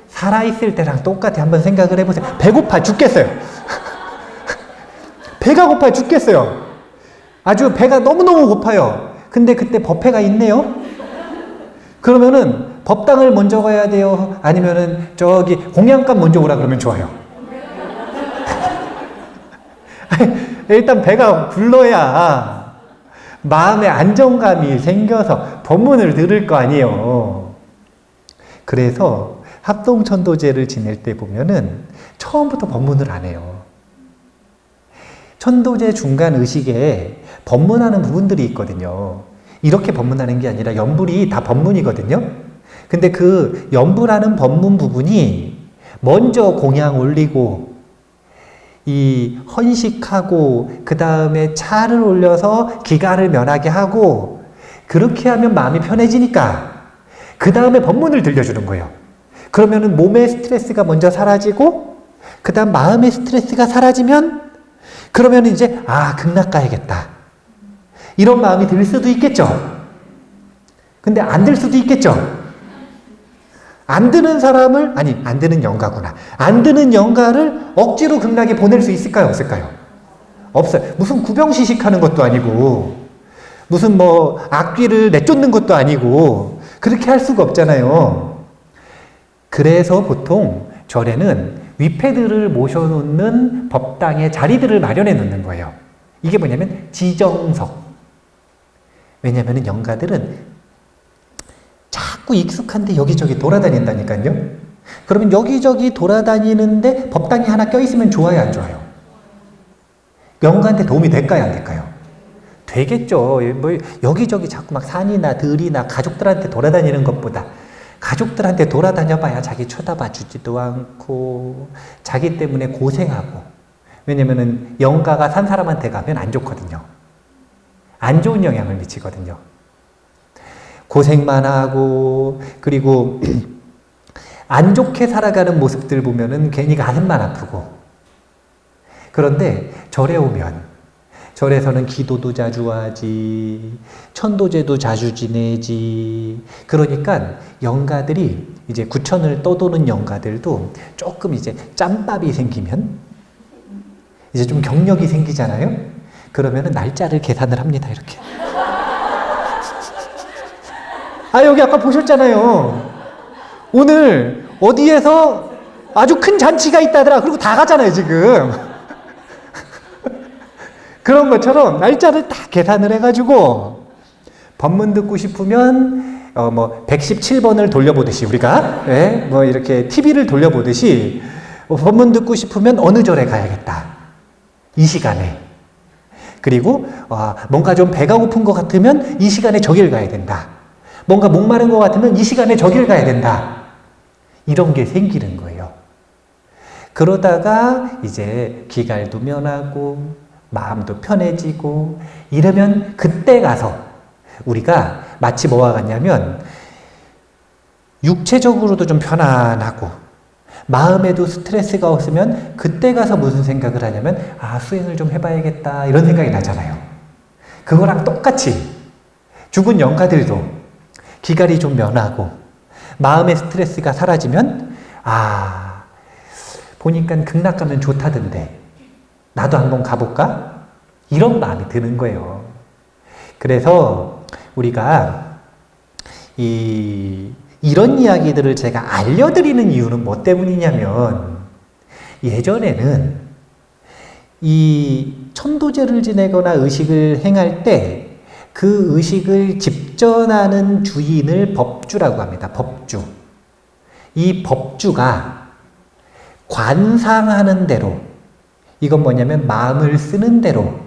살아있을 때랑 똑같아. 한번 생각을 해보세요. 배고파 죽겠어요. 배가 고파 죽겠어요. 아주 배가 너무너무 고파요. 근데 그때 법회가 있네요. 그러면은 법당을 먼저 가야 돼요? 아니면은 저기 공양감 먼저 오라 그러면 좋아요? 일단 배가 불러야 마음의 안정감이 생겨서 법문을 들을 거 아니에요. 그래서 합동천도제를 지낼 때 보면은 처음부터 법문을 안 해요. 천도제 중간 의식에 법문하는 부분들이 있거든요. 이렇게 법문하는 게 아니라 연불이 다 법문이거든요. 근데 그 연불하는 법문 부분이 먼저 공양 올리고 이 헌식하고 그 다음에 차를 올려서 기가를 면하게 하고 그렇게 하면 마음이 편해지니까 그 다음에 법문을 들려주는 거예요. 그러면은 몸의 스트레스가 먼저 사라지고 그 다음 마음의 스트레스가 사라지면 그러면 이제 극락 가야겠다. 이런 마음이 들 수도 있겠죠. 근데 안 들 수도 있겠죠. 안 드는 사람을, 안 드는 영가구나. 안 드는 영가를 억지로 극락에 보낼 수 있을까요? 없을까요? 없어요. 무슨 구병시식하는 것도 아니고, 무슨 악귀를 내쫓는 것도 아니고, 그렇게 할 수가 없잖아요. 그래서 보통 절에는 위패들을 모셔놓는 법당의 자리들을 마련해 놓는 거예요. 이게 뭐냐면 지정석. 왜냐하면 영가들은 자꾸 익숙한데 여기저기 돌아다닌다니까요. 그러면 여기저기 돌아다니는데 법당이 하나 껴있으면 좋아요, 안 좋아요? 영가한테 도움이 될까요, 안 될까요? 되겠죠. 여기저기 자꾸 막 산이나 들이나 가족들한테 돌아다니는 것보다 가족들한테 돌아다녀봐야 자기 쳐다봐 주지도 않고 자기 때문에 고생하고. 왜냐면은 영가가 산 사람한테 가면 안 좋거든요. 안 좋은 영향을 미치거든요. 고생만 하고, 그리고 안 좋게 살아가는 모습들 보면은 괜히 가슴만 아프고. 그런데 절에 오면, 절에서는 기도도 자주 하지, 천도제도 자주 지내지. 그러니까 영가들이 이제 구천을 떠도는 영가들도 조금 이제 짬밥이 생기면 이제 좀 경력이 생기잖아요. 그러면은 날짜를 계산을 합니다, 이렇게. 여기 아까 보셨잖아요. 오늘 어디에서 아주 큰 잔치가 있다더라. 그리고 다 가잖아요, 지금. 그런 것처럼 날짜를 다 계산을 해가지고 법문 듣고 싶으면 117번을 돌려보듯이 우리가 이렇게 TV를 돌려보듯이 법문 듣고 싶으면 어느 절에 가야겠다. 이 시간에. 그리고 뭔가 좀 배가 고픈 것 같으면 이 시간에 저길 가야 된다. 뭔가 목마른 것 같으면 이 시간에 저길 가야 된다. 이런 게 생기는 거예요. 그러다가 이제 기갈도 면하고 마음도 편해지고 이러면 그때 가서 우리가 마치 뭐와 같냐면 육체적으로도 좀 편안하고 마음에도 스트레스가 없으면 그때 가서 무슨 생각을 하냐면 수행을 좀 해봐야겠다 이런 생각이 나잖아요. 그거랑 똑같이 죽은 영가들도 기갈이 좀 면하고 마음의 스트레스가 사라지면 보니까 극락 가면 좋다던데 나도 한번 가볼까? 이런 마음이 드는 거예요. 그래서 우리가 이런 이야기들을 제가 알려드리는 이유는 뭐 때문이냐면 예전에는 이 천도제를 지내거나 의식을 행할 때 그 의식을 집전하는 주인을 법주라고 합니다. 법주. 이 법주가 관상하는 대로, 이건 뭐냐면 마음을 쓰는 대로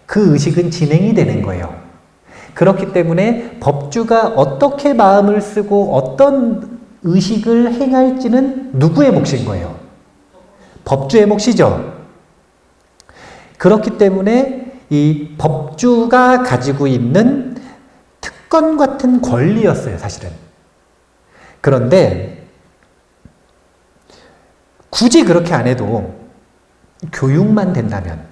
그 의식은 진행이 되는 거예요. 그렇기 때문에 법주가 어떻게 마음을 쓰고 어떤 의식을 행할지는 누구의 몫인 거예요? 법주의 몫이죠. 그렇기 때문에 이 법주가 가지고 있는 특권 같은 권리였어요, 사실은. 그런데 굳이 그렇게 안 해도 교육만 된다면,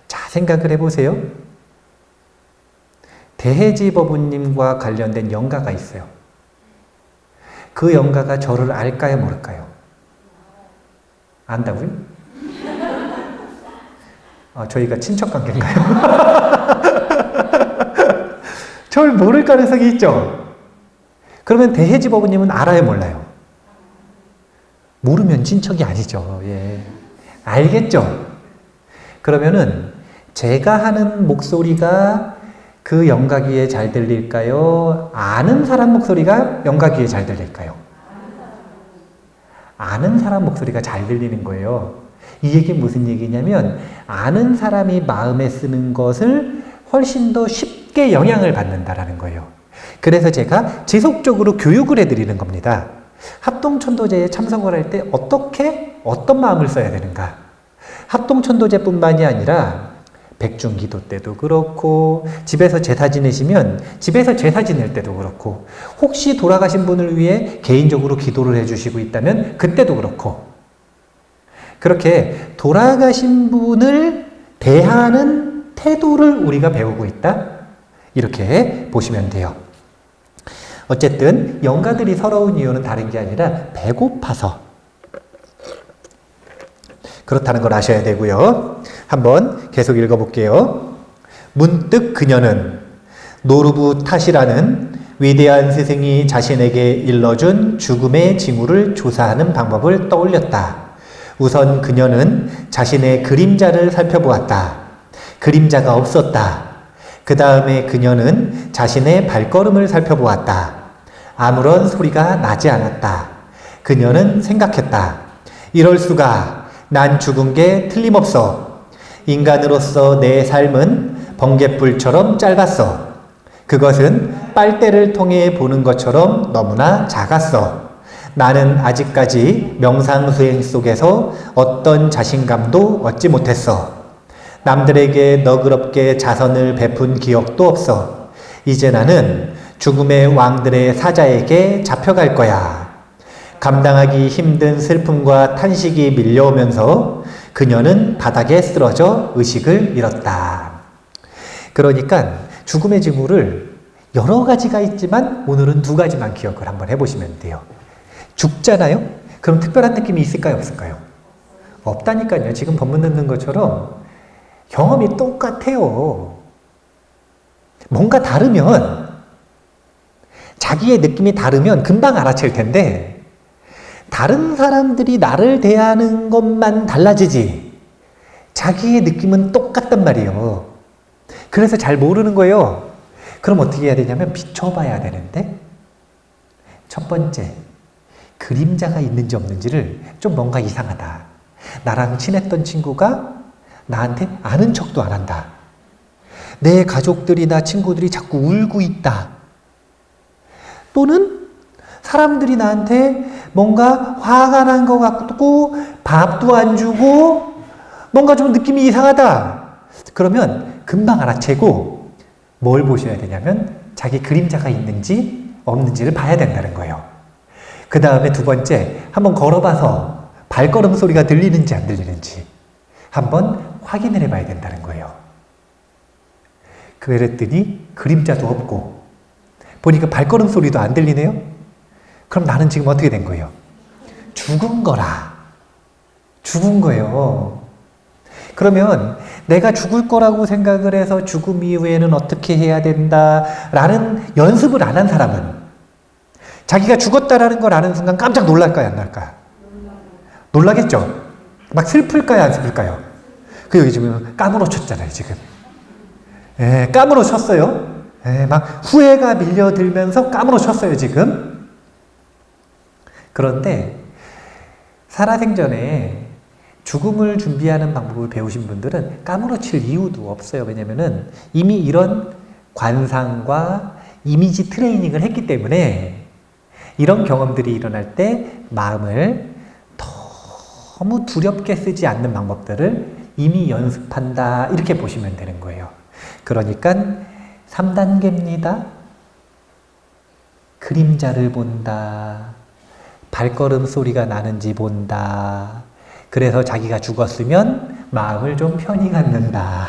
자, 생각을 해보세요. 대해지 법우님과 관련된 영가가 있어요. 그 영가가 저를 알까요, 모를까요? 안다고요? 저희가 친척 관계인가요? 저를 모를 가능성이 있죠. 그러면 대해지 법우님은 알아요, 몰라요? 모르면 친척이 아니죠. 예. 알겠죠? 그러면은 제가 하는 목소리가 그 영가귀에 잘 들릴까요? 아는 사람 목소리가 영가귀에 잘 들릴까요? 아는 사람 목소리가 잘 들리는 거예요. 이 얘기는 무슨 얘기냐면 아는 사람이 마음에 쓰는 것을 훨씬 더 쉽게 영향을 받는다라는 거예요. 그래서 제가 지속적으로 교육을 해드리는 겁니다. 합동천도제에 참석을 할 때 어떤 마음을 써야 되는가? 합동천도제뿐만이 아니라 백중기도 때도 그렇고 집에서 제사 지내시면 집에서 제사 지낼 때도 그렇고 혹시 돌아가신 분을 위해 개인적으로 기도를 해주시고 있다면 그때도 그렇고 그렇게 돌아가신 분을 대하는 태도를 우리가 배우고 있다. 이렇게 보시면 돼요. 어쨌든 영가들이 서러운 이유는 다른 게 아니라 배고파서 그렇다는 걸 아셔야 되고요. 한번 계속 읽어볼게요. 문득 그녀는 노르부 탓이라는 위대한 스승이 자신에게 일러준 죽음의 징후를 조사하는 방법을 떠올렸다. 우선 그녀는 자신의 그림자를 살펴보았다. 그림자가 없었다. 그 다음에 그녀는 자신의 발걸음을 살펴보았다. 아무런 소리가 나지 않았다. 그녀는 생각했다. 이럴 수가. 난 죽은 게 틀림없어. 인간으로서 내 삶은 번갯불처럼 짧았어. 그것은 빨대를 통해 보는 것처럼 너무나 작았어. 나는 아직까지 명상수행 속에서 어떤 자신감도 얻지 못했어. 남들에게 너그럽게 자선을 베푼 기억도 없어. 이제 나는 죽음의 왕들의 사자에게 잡혀갈 거야. 감당하기 힘든 슬픔과 탄식이 밀려오면서 그녀는 바닥에 쓰러져 의식을 잃었다. 그러니까 죽음의 징후를 여러 가지가 있지만 오늘은 두 가지만 기억을 한번 해보시면 돼요. 죽잖아요? 그럼 특별한 느낌이 있을까요? 없을까요? 없다니까요. 지금 법문 듣는 것처럼 경험이 똑같아요. 뭔가 다르면, 자기의 느낌이 다르면 금방 알아챌 텐데, 다른 사람들이 나를 대하는 것만 달라지지, 자기의 느낌은 똑같단 말이에요. 그래서 잘 모르는 거예요. 그럼 어떻게 해야 되냐면 비춰봐야 되는데, 첫 번째, 그림자가 있는지 없는지를 좀 뭔가 이상하다. 나랑 친했던 친구가 나한테 아는 척도 안 한다. 내 가족들이나 친구들이 자꾸 울고 있다. 또는 사람들이 나한테 뭔가 화가 난 것 같고 밥도 안 주고 뭔가 좀 느낌이 이상하다. 그러면 금방 알아채고 뭘 보셔야 되냐면 자기 그림자가 있는지 없는지를 봐야 된다는 거예요. 그 다음에 두 번째, 한번 걸어봐서 발걸음 소리가 들리는지 안 들리는지 한번 확인을 해봐야 된다는 거예요. 그랬더니 그림자도 없고 보니까 발걸음 소리도 안 들리네요. 그럼 나는 지금 어떻게 된 거예요? 죽은 거라. 죽은 거예요. 그러면 내가 죽을 거라고 생각을 해서 죽음 이후에는 어떻게 해야 된다라는 연습을 안 한 사람은 자기가 죽었다라는 걸 아는 순간 깜짝 놀랄까요? 안 놀랄까요? 놀라겠죠? 막 슬플까요? 안 슬플까요? 그 여기 지금 까무러쳤잖아요, 지금. 예, 까무러쳤어요. 예, 막 후회가 밀려들면서 까무러쳤어요, 지금. 그런데 살아생전에 죽음을 준비하는 방법을 배우신 분들은 까무러칠 이유도 없어요. 왜냐면은 이미 이런 관상과 이미지 트레이닝을 했기 때문에 이런 경험들이 일어날 때 마음을 너무 두렵게 쓰지 않는 방법들을 이미 연습한다. 이렇게 보시면 되는 거예요. 그러니까 3단계입니다. 그림자를 본다. 발걸음 소리가 나는지 본다. 그래서 자기가 죽었으면 마음을 좀 편히 갖는다.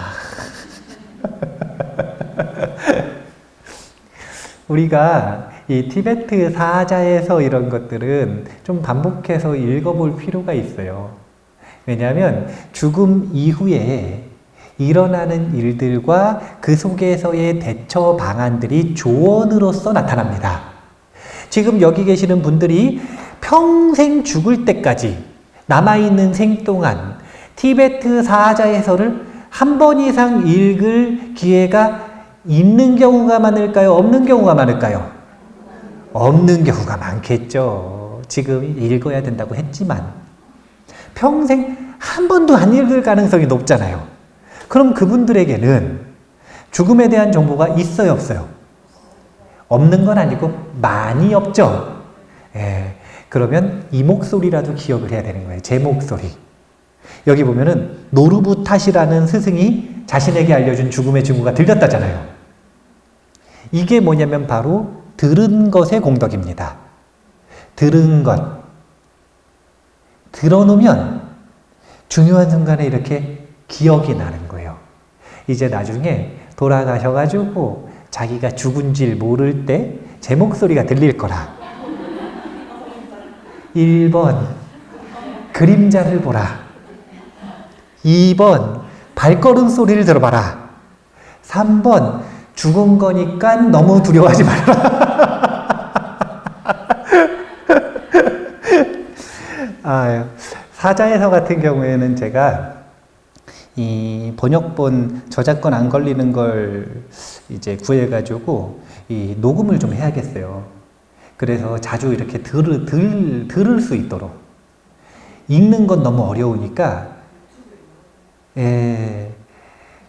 우리가 이 티베트 사자에서 이런 것들은 좀 반복해서 읽어볼 필요가 있어요. 왜냐하면 죽음 이후에 일어나는 일들과 그 속에서의 대처 방안들이 조언으로서 나타납니다. 지금 여기 계시는 분들이 평생 죽을 때까지 남아있는 생 동안 티베트 사자에서를 한 번 이상 읽을 기회가 있는 경우가 많을까요? 없는 경우가 많을까요? 없는 경우가 많겠죠. 지금 읽어야 된다고 했지만 평생 한 번도 안 읽을 가능성이 높잖아요. 그럼 그분들에게는 죽음에 대한 정보가 있어요, 없어요? 없는 건 아니고 많이 없죠. 예, 그러면 이 목소리라도 기억을 해야 되는 거예요. 제 목소리. 여기 보면은 노르부 탓이라는 스승이 자신에게 알려준 죽음의 징후가 들렸다잖아요. 이게 뭐냐면 바로 들은 것의 공덕입니다. 들은 것. 들어놓으면 중요한 순간에 이렇게 기억이 나는 거예요. 이제 나중에 돌아가셔가지고 자기가 죽은 줄 모를 때 제 목소리가 들릴 거라. 1번 그림자를 보라. 2번 발걸음 소리를 들어봐라. 3번 죽은 거니까 너무 두려워하지 말아라. 사자에서 같은 경우에는 제가 이 번역본 저작권 안 걸리는 걸 이제 구해가지고 이 녹음을 좀 해야겠어요. 그래서 자주 이렇게 들을 수 있도록. 읽는 건 너무 어려우니까,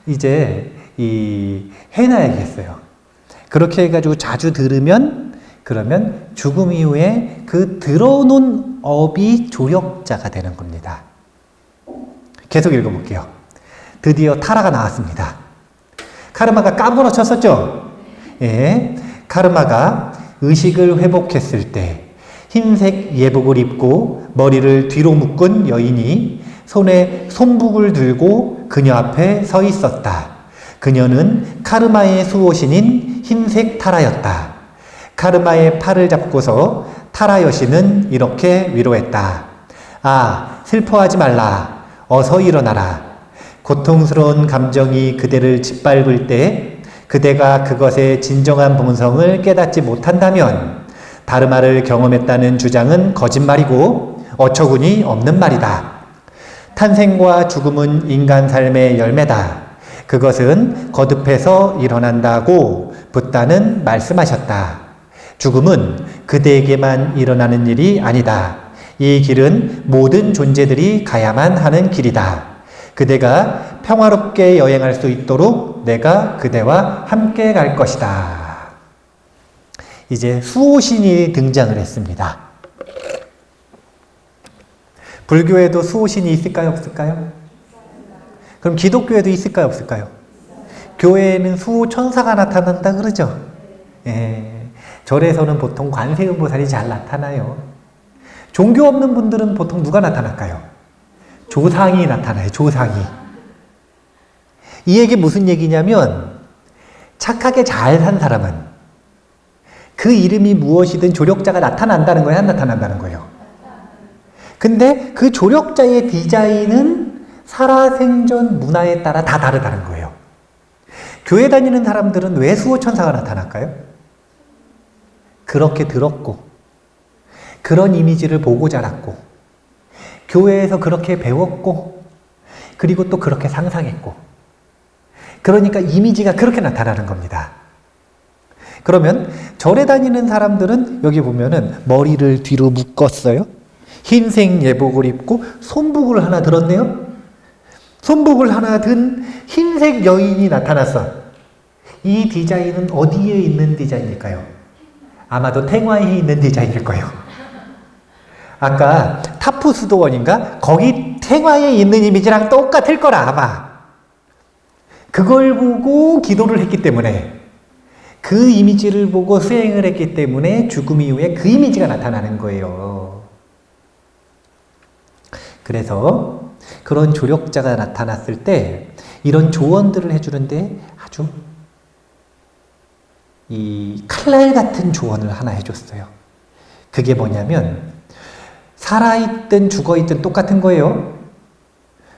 이제 해놔야겠어요. 그렇게 해가지고 자주 들으면, 그러면 죽음 이후에 그 들어놓은 업이 조력자가 되는 겁니다. 계속 읽어볼게요. 드디어 타라가 나왔습니다. 카르마가 깜부러 쳤었죠? 예. 카르마가 의식을 회복했을 때 흰색 예복을 입고 머리를 뒤로 묶은 여인이 손에 손북을 들고 그녀 앞에 서 있었다. 그녀는 카르마의 수호신인 흰색 타라였다. 카르마의 팔을 잡고서 타라 여신은 이렇게 위로했다. 아, 슬퍼하지 말라. 어서 일어나라. 고통스러운 감정이 그대를 짓밟을 때 그대가 그것의 진정한 본성을 깨닫지 못한다면 다르마를 경험했다는 주장은 거짓말이고 어처구니 없는 말이다. 탄생과 죽음은 인간 삶의 열매다. 그것은 거듭해서 일어난다고 붓다는 말씀하셨다. 죽음은 그대에게만 일어나는 일이 아니다. 이 길은 모든 존재들이 가야만 하는 길이다. 그대가 평화롭게 여행할 수 있도록 내가 그대와 함께 갈 것이다. 이제 수호신이 등장을 했습니다. 불교에도 수호신이 있을까요, 없을까요? 그럼 기독교에도 있을까요, 없을까요? 교회에는 수호 천사가 나타난다 그러죠? 예. 절에서는 보통 관세음보살이 잘 나타나요. 종교 없는 분들은 보통 누가 나타날까요? 조상이 나타나요, 조상이. 이 얘기 무슨 얘기냐면, 착하게 잘 산 사람은 그 이름이 무엇이든 조력자가 나타난다는 거예요, 안 나타난다는 거예요? 근데 그 조력자의 디자인은 살아생전 문화에 따라 다 다르다는 거예요. 교회 다니는 사람들은 왜 수호천사가 나타날까요? 그렇게 들었고, 그런 이미지를 보고 자랐고, 교회에서 그렇게 배웠고, 그리고 또 그렇게 상상했고, 그러니까 이미지가 그렇게 나타나는 겁니다. 그러면 절에 다니는 사람들은 여기 보면은 머리를 뒤로 묶었어요. 흰색 예복을 입고 손북을 하나 들었네요. 손북을 하나 든 흰색 여인이 나타났어. 이 디자인은 어디에 있는 디자인일까요? 아마도 탱화에 있는 디자인일 거예요. 아까 타프 수도원인가? 거기 탱화에 있는 이미지랑 똑같을 거라 아마. 그걸 보고 기도를 했기 때문에, 그 이미지를 보고 수행을 했기 때문에 죽음 이후에 그 이미지가 나타나는 거예요. 그래서 그런 조력자가 나타났을 때 이런 조언들을 해주는데 아주 이 칼날 같은 조언을 하나 해줬어요. 그게 뭐냐면, 살아있든 죽어있든 똑같은 거예요.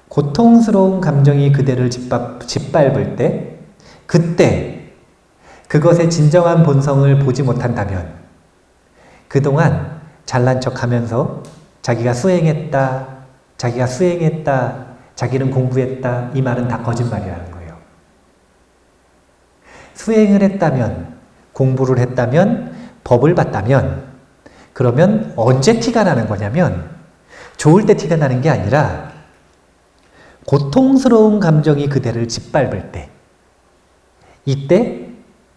고통스러운 감정이 그대를 짓밟을 때, 그때 그것의 진정한 본성을 보지 못한다면 그동안 잘난 척하면서 자기가 수행했다, 자기는 공부했다, 이 말은 다 거짓말이라는 거예요. 수행을 했다면, 공부를 했다면, 법을 봤다면, 그러면 언제 티가 나는 거냐면, 좋을 때 티가 나는 게 아니라 고통스러운 감정이 그대를 짓밟을 때, 이때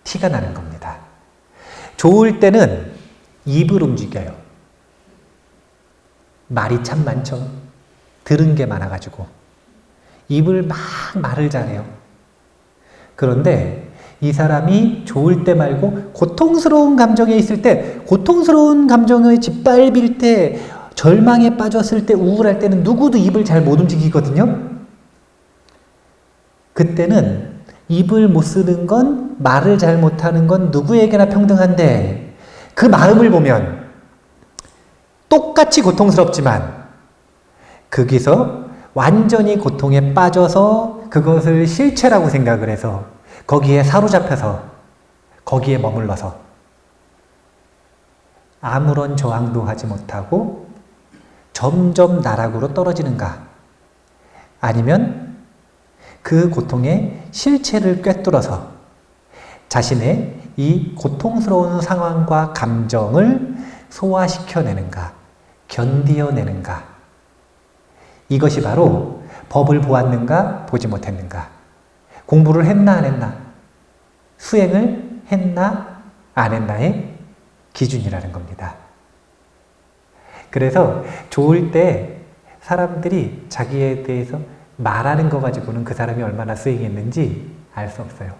티가 나는 겁니다. 좋을 때는 입을 움직여요. 말이 참 많죠. 들은 게 많아가지고 입을 막 말을 잘해요. 그런데 이 사람이 좋을 때 말고 고통스러운 감정에 있을 때, 고통스러운 감정을 짓밟을 때 절망에 빠졌을 때, 우울할 때는 누구도 입을 잘 못 움직이거든요. 그때는 입을 못 쓰는 건, 말을 잘 못하는 건 누구에게나 평등한데, 그 마음을 보면 똑같이 고통스럽지만 거기서 완전히 고통에 빠져서 그것을 실체라고 생각을 해서 거기에 사로잡혀서 거기에 머물러서 아무런 저항도 하지 못하고 점점 나락으로 떨어지는가, 아니면 그 고통의 실체를 꿰뚫어서 자신의 이 고통스러운 상황과 감정을 소화시켜내는가, 견디어내는가, 이것이 바로 법을 보았는가 보지 못했는가, 공부를 했나 안 했나, 수행을 했나 안 했나의 기준이라는 겁니다. 그래서 좋을 때 사람들이 자기에 대해서 말하는 거 가지고는 그 사람이 얼마나 수행했는지 알 수 없어요.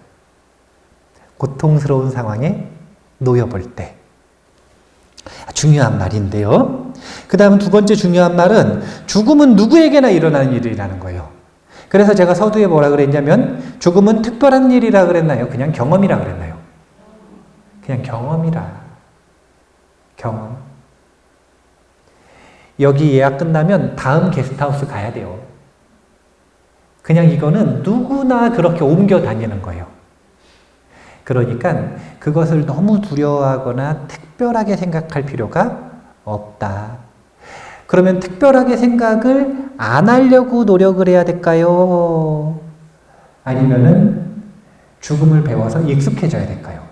고통스러운 상황에 놓여볼 때. 중요한 말인데요. 그 다음 두 번째 중요한 말은 죽음은 누구에게나 일어나는 일이라는 거예요. 그래서 제가 서두에 뭐라 그랬냐면 죽음은 특별한 일이라 그랬나요? 그냥 경험이라 그랬나요? 그냥 경험이라. 경험. 여기 예약 끝나면 다음 게스트하우스 가야 돼요. 그냥 이거는 누구나 그렇게 옮겨 다니는 거예요. 그러니까 그것을 너무 두려워하거나 특별하게 생각할 필요가 없다. 그러면 특별하게 생각을 안 하려고 노력을 해야 될까요? 아니면은 죽음을 배워서 익숙해져야 될까요?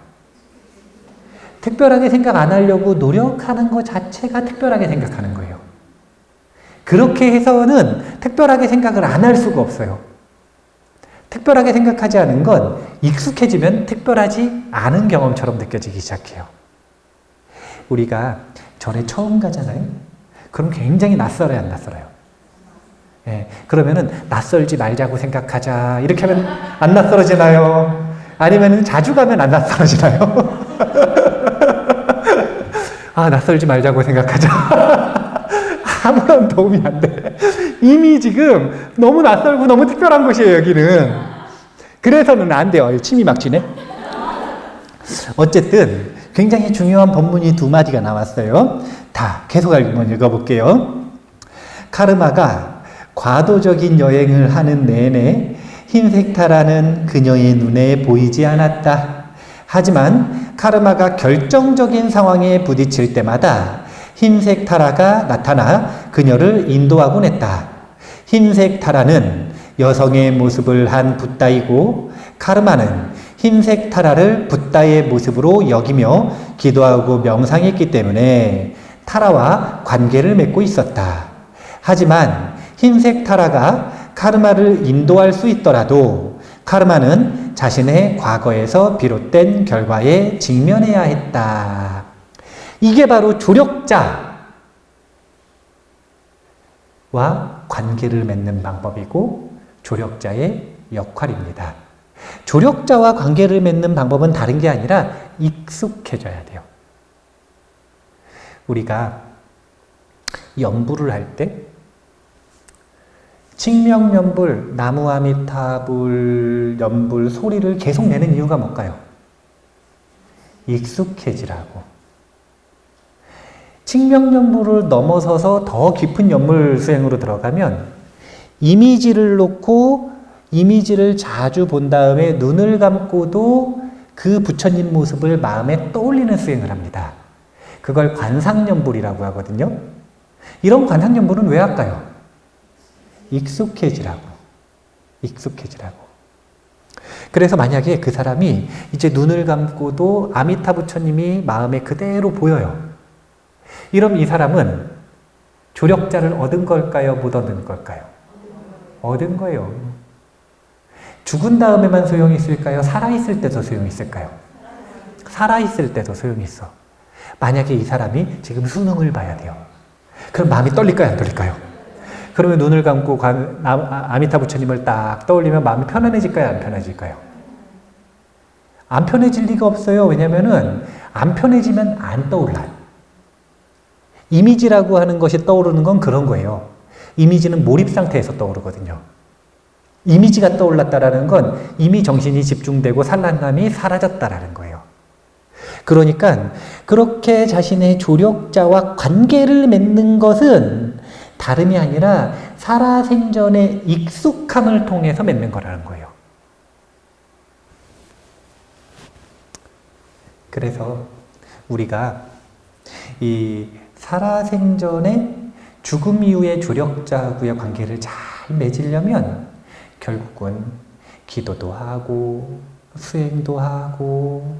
특별하게 생각 안 하려고 노력하는 것 자체가 특별하게 생각하는 거예요. 그렇게 해서는 특별하게 생각을 안 할 수가 없어요. 특별하게 생각하지 않은 건 익숙해지면 특별하지 않은 경험처럼 느껴지기 시작해요. 우리가 절에 처음 가잖아요. 그럼 굉장히 낯설어요, 안 낯설어요? 예, 그러면은 낯설지 말자고 생각하자 이렇게 하면 안 낯설어지나요? 아니면 자주 가면 안 낯설어지나요? 아, 낯설지 말자고 생각하자. 아무런 도움이 안 돼. 이미 지금 너무 낯설고 너무 특별한 곳이에요, 여기는. 그래서는 안 돼요. 침이 막 쥐네. 어쨌든 굉장히 중요한 법문이 두 마디가 나왔어요. 다 계속 한번 읽어볼게요. 카르마가 과도적인 여행을 하는 내내 흰색 타라는 그녀의 눈에 보이지 않았다. 하지만 카르마가 결정적인 상황에 부딪힐 때마다 흰색 타라가 나타나 그녀를 인도하곤 했다. 흰색 타라는 여성의 모습을 한 붓다이고 카르마는 흰색 타라를 붓다의 모습으로 여기며 기도하고 명상했기 때문에 타라와 관계를 맺고 있었다. 하지만 흰색 타라가 카르마를 인도할 수 있더라도 카르마는 자신의 과거에서 비롯된 결과에 직면해야 했다. 이게 바로 조력자와 관계를 맺는 방법이고 조력자의 역할입니다. 조력자와 관계를 맺는 방법은 다른 게 아니라 익숙해져야 돼요. 우리가 연불을 할 때 칭명연불, 나무아미타불, 연불 소리를 계속 내는 이유가 뭘까요? 익숙해지라고. 칭명연불을 넘어서서 더 깊은 연불 수행으로 들어가면 이미지를 놓고 이미지를 자주 본 다음에 눈을 감고도 그 부처님 모습을 마음에 떠올리는 수행을 합니다. 그걸 관상연불이라고 하거든요. 이런 관상연불은 왜 할까요? 익숙해지라고. 익숙해지라고. 그래서 만약에 그 사람이 이제 눈을 감고도 아미타 부처님이 마음에 그대로 보여요. 이럼 이 사람은 조력자를 얻은 걸까요? 못 얻은 걸까요? 얻은 거예요. 죽은 다음에만 소용이 있을까요? 살아있을 때도 소용이 있을까요? 살아있을 때도 소용이 있어. 만약에 이 사람이 지금 수능을 봐야 돼요. 그럼 마음이 떨릴까요? 안 떨릴까요? 그러면 눈을 감고 아미타 부처님을 딱 떠올리면 마음이 편안해질까요? 안 편해질까요? 안 편해질 리가 없어요. 왜냐면은 안 편해지면 안 떠올라요. 이미지라고 하는 것이 떠오르는 건 그런 거예요. 이미지는 몰입 상태에서 떠오르거든요. 이미지가 떠올랐다라는 건 이미 정신이 집중되고 산란감이 사라졌다라는 거예요. 그러니까 그렇게 자신의 조력자와 관계를 맺는 것은 다름이 아니라 살아생전의 익숙함을 통해서 맺는 거라는 거예요. 그래서 우리가 이 살아생전의 죽음 이후의 조력자하고의 관계를 잘 맺으려면 결국은 기도도 하고 수행도 하고,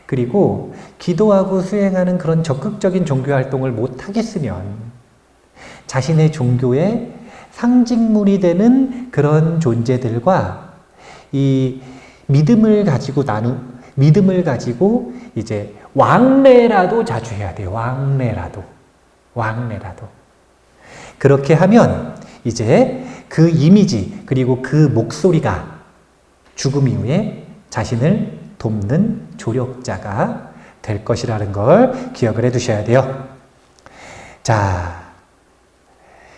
그리고 기도하고 수행하는 그런 적극적인 종교 활동을 못 하겠으면 자신의 종교의 상징물이 되는 그런 존재들과 이 믿음을 가지고 이제 왕래라도 자주 해야 돼요. 왕래라도. 그렇게 하면 이제 그 이미지 그리고 그 목소리가 죽음 이후에 자신을 돕는 조력자가 될 것이라는 걸 기억을 해 두셔야 돼요. 자,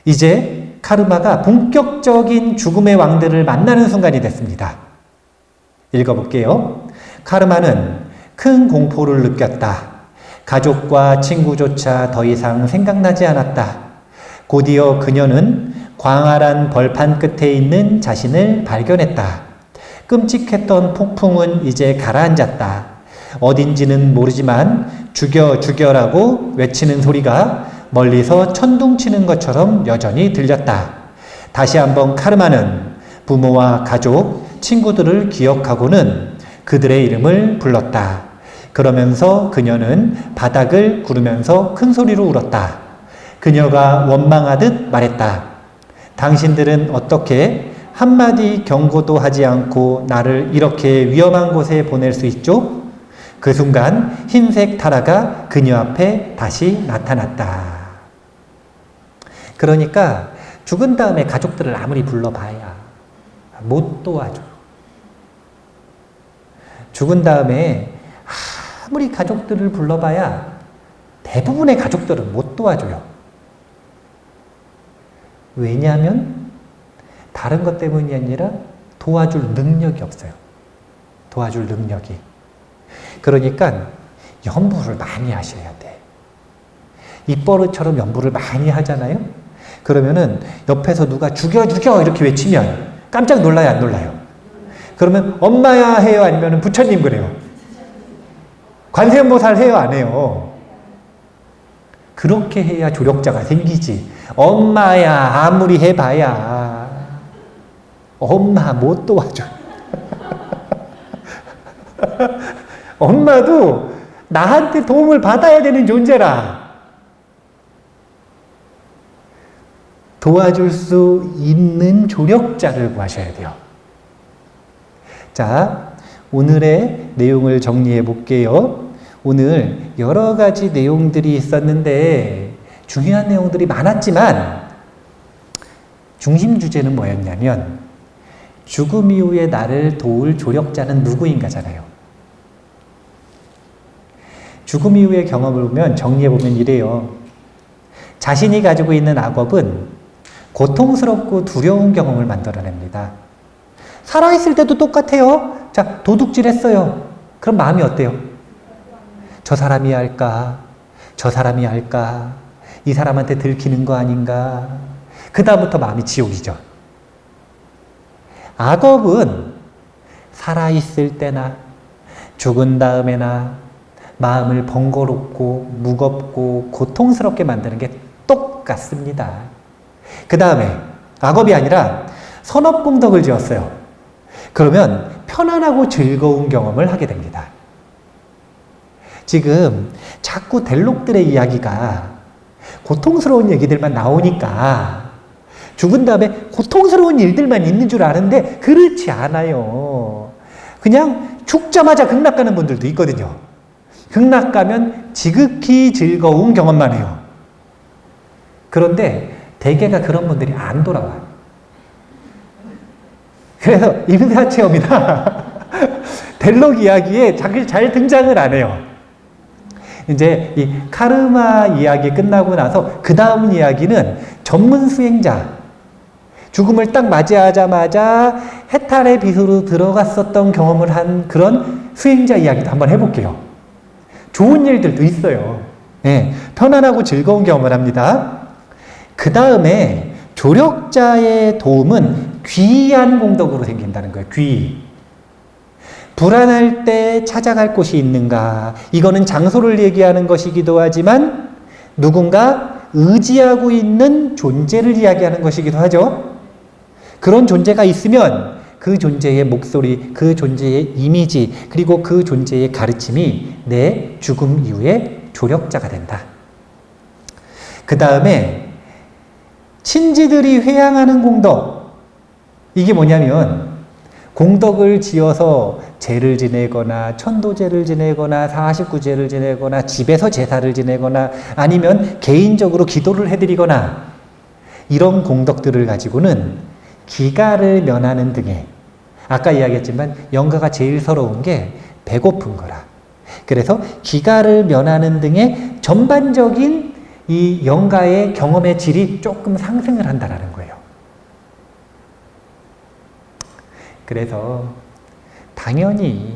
이제 카르마가 본격적인 죽음의 왕들을 만나는 순간이 됐습니다. 읽어볼게요. 카르마는 큰 공포를 느꼈다. 가족과 친구조차 더 이상 생각나지 않았다. 곧이어 그녀는 광활한 벌판 끝에 있는 자신을 발견했다. 끔찍했던 폭풍은 이제 가라앉았다. 어딘지는 모르지만 죽여라고 외치는 소리가 멀리서 천둥치는 것처럼 여전히 들렸다. 다시 한번 카르마는 부모와 가족, 친구들을 기억하고는 그들의 이름을 불렀다. 그러면서 그녀는 바닥을 구르면서 큰 소리로 울었다. 그녀가 원망하듯 말했다. 당신들은 어떻게 한마디 경고도 하지 않고 나를 이렇게 위험한 곳에 보낼 수 있죠? 그 순간 흰색 타라가 그녀 앞에 다시 나타났다. 그러니까 죽은 다음에 가족들을 아무리 불러봐야 못 도와줘요. 죽은 다음에 아무리 가족들을 불러봐야 대부분의 가족들은 못 도와줘요. 왜냐하면 다른 것 때문이 아니라 도와줄 능력이 없어요. 도와줄 능력이. 그러니까 연부를 많이 하셔야 돼. 입버릇처럼 연부를 많이 하잖아요. 그러면은 옆에서 누가 죽여 이렇게 외치면 깜짝 놀라요, 안 놀라요? 그러면 엄마야 해요, 아니면 부처님 그래요? 관세음보살 해요, 안 해요? 그렇게 해야 조력자가 생기지. 엄마야 아무리 해봐야 엄마 못 도와줘. 엄마도 나한테 도움을 받아야 되는 존재라. 도와줄 수 있는 조력자를 구하셔야 돼요. 자, 오늘의 내용을 정리해 볼게요. 오늘 여러 가지 내용들이 있었는데 중요한 내용들이 많았지만 중심 주제는 뭐였냐면 죽음 이후에 나를 도울 조력자는 누구인가잖아요. 죽음 이후의 경험을 보면 정리해보면 이래요. 자신이 가지고 있는 악업은 고통스럽고 두려운 경험을 만들어냅니다. 살아있을 때도 똑같아요. 자, 도둑질 했어요. 그럼 마음이 어때요? 저 사람이 할까? 저 사람이 할까? 이 사람한테 들키는 거 아닌가? 그 다음부터 마음이 지옥이죠. 악업은 살아있을 때나 죽은 다음에나 마음을 번거롭고 무겁고 고통스럽게 만드는 게 똑같습니다. 그 다음에 악업이 아니라 선업공덕을 지었어요. 그러면 편안하고 즐거운 경험을 하게 됩니다. 지금 자꾸 델록들의 이야기가 고통스러운 얘기들만 나오니까 죽은 다음에 고통스러운 일들만 있는 줄 아는데 그렇지 않아요. 그냥 죽자마자 극락 가는 분들도 있거든요. 극락 가면 지극히 즐거운 경험만 해요. 그런데 대개가 그런 분들이 안 돌아와요. 그래서 임사체험이나 델록 이야기에 잘 등장을 안 해요. 이제 이 카르마 이야기 끝나고 나서 그 다음 이야기는 전문 수행자, 죽음을 딱 맞이하자마자 해탈의 빛으로 들어갔었던 경험을 한 그런 수행자 이야기도 한번 해볼게요. 좋은 일들도 있어요. 네, 편안하고 즐거운 경험을 합니다. 그 다음에 조력자의 도움은 귀한 공덕으로 생긴다는 거예요. 귀. 불안할 때 찾아갈 곳이 있는가? 이거는 장소를 얘기하는 것이기도 하지만 누군가 의지하고 있는 존재를 이야기하는 것이기도 하죠. 그런 존재가 있으면 그 존재의 목소리, 그 존재의 이미지, 그리고 그 존재의 가르침이 내 죽음 이후에 조력자가 된다. 그 다음에 친지들이 회양하는 공덕. 이게 뭐냐면 공덕을 지어서 제를 지내거나 천도제를 지내거나 49제를 지내거나 집에서 제사를 지내거나 아니면 개인적으로 기도를 해드리거나 이런 공덕들을 가지고는 기가를 면하는 등의, 아까 이야기했지만 영가가 제일 서러운 게 배고픈 거라. 그래서 기가를 면하는 등의 전반적인 이 영가의 경험의 질이 조금 상승을 한다는 거예요. 그래서 당연히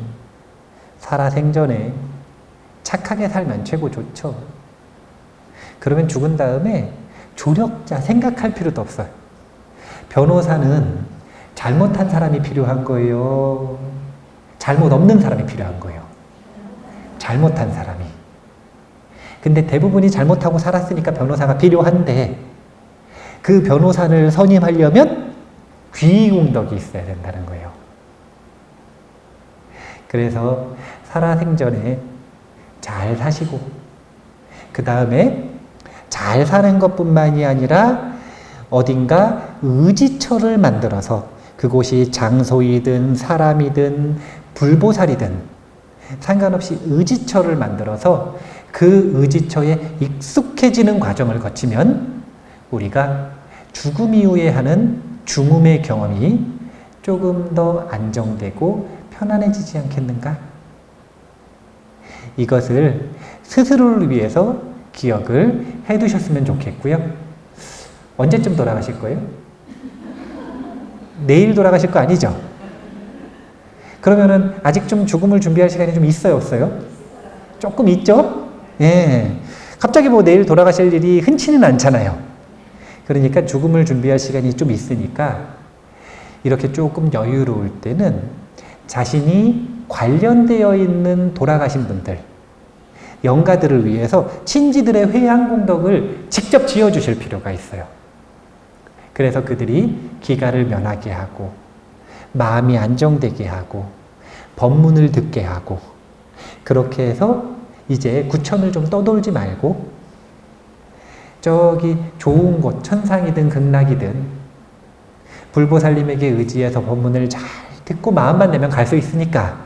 살아생전에 착하게 살면 최고 좋죠. 그러면 죽은 다음에 조력자 생각할 필요도 없어요. 변호사는 잘못한 사람이 필요한 거예요? 잘못 없는 사람이 필요한 거예요? 잘못한 사람이. 근데 대부분이 잘못하고 살았으니까 변호사가 필요한데 그 변호사를 선임하려면 귀공덕이 있어야 된다는 거예요. 그래서 살아생전에 잘 사시고 그 다음에 잘 사는 것뿐만이 아니라 어딘가 의지처를 만들어서 그곳이 장소이든 사람이든 불보살이든 상관없이 의지처를 만들어서 그 의지처에 익숙해지는 과정을 거치면 우리가 죽음 이후에 하는 중음의 경험이 조금 더 안정되고 편안해지지 않겠는가? 이것을 스스로를 위해서 기억을 해 두셨으면 좋겠고요. 언제쯤 돌아가실 거예요? 내일 돌아가실 거 아니죠? 그러면은 아직 좀 죽음을 준비할 시간이 좀 있어요, 없어요? 조금 있죠? 예. 갑자기 뭐 내일 돌아가실 일이 흔치는 않잖아요. 그러니까 죽음을 준비할 시간이 좀 있으니까 이렇게 조금 여유로울 때는 자신이 관련되어 있는 돌아가신 분들, 영가들을 위해서 친지들의 회양 공덕을 직접 지어주실 필요가 있어요. 그래서 그들이 기가를 면하게 하고 마음이 안정되게 하고 법문을 듣게 하고 그렇게 해서 이제 구천을 좀 떠돌지 말고 저기 좋은 곳, 천상이든 극락이든 불보살님에게 의지해서 법문을 잘 듣고 마음만 내면 갈 수 있으니까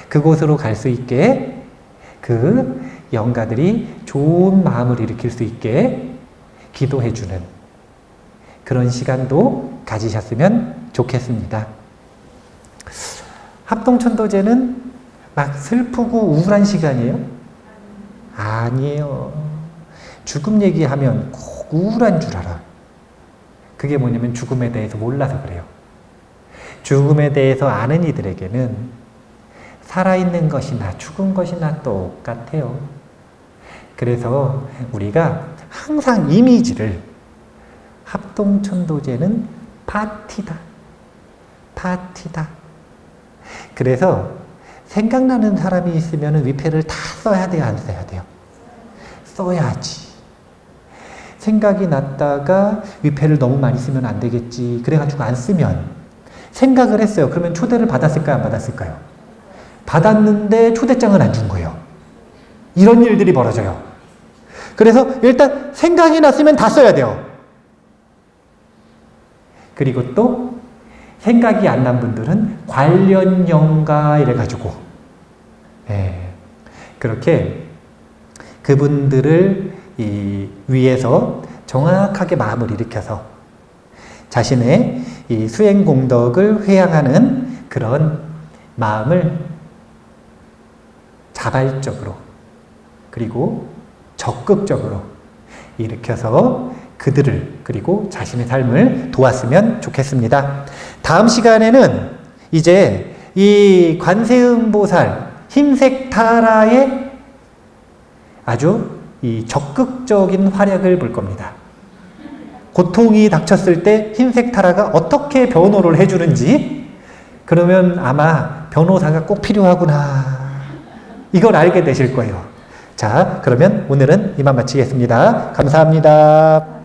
그곳으로 갈 수 있게 그 영가들이 좋은 마음을 일으킬 수 있게 기도해주는 그런 시간도 가지셨으면 좋겠습니다. 합동천도제는 막 슬프고 우울한 시간이에요? 아니에요. 죽음 얘기하면 꼭 우울한 줄 알아. 그게 뭐냐면 죽음에 대해서 몰라서 그래요. 죽음에 대해서 아는 이들에게는 살아있는 것이나 죽은 것이나 똑같아요. 그래서 우리가 항상 이미지를 합동천도제는 파티다. 파티다. 그래서 생각나는 사람이 있으면 위패를 다 써야 돼요? 안 써야 돼요? 써야지. 생각이 났다가 위패를 너무 많이 쓰면 안 되겠지. 그래가지고 안 쓰면 생각을 했어요. 그러면 초대를 받았을까요? 안 받았을까요? 받았는데 초대장은 안 준 거예요. 이런 일들이 벌어져요. 그래서 일단 생각이 났으면 다 써야 돼요. 그리고 또 생각이 안 난 분들은 관련 영가 이래가지고 그렇게 그분들을 위해서 정확하게 마음을 일으켜서 자신의 이 수행 공덕을 회양하는 그런 마음을 자발적으로 그리고 적극적으로 일으켜서 그들을 그리고 자신의 삶을 도왔으면 좋겠습니다. 다음 시간에는 이제 이 관세음보살 힘색타라의 아주 이 적극적인 활약을 볼 겁니다. 고통이 닥쳤을 때 힘색타라가 어떻게 변호를 해주는지, 그러면 아마 변호사가 꼭 필요하구나, 이걸 알게 되실 거예요. 자, 그러면 오늘은 이만 마치겠습니다. 감사합니다.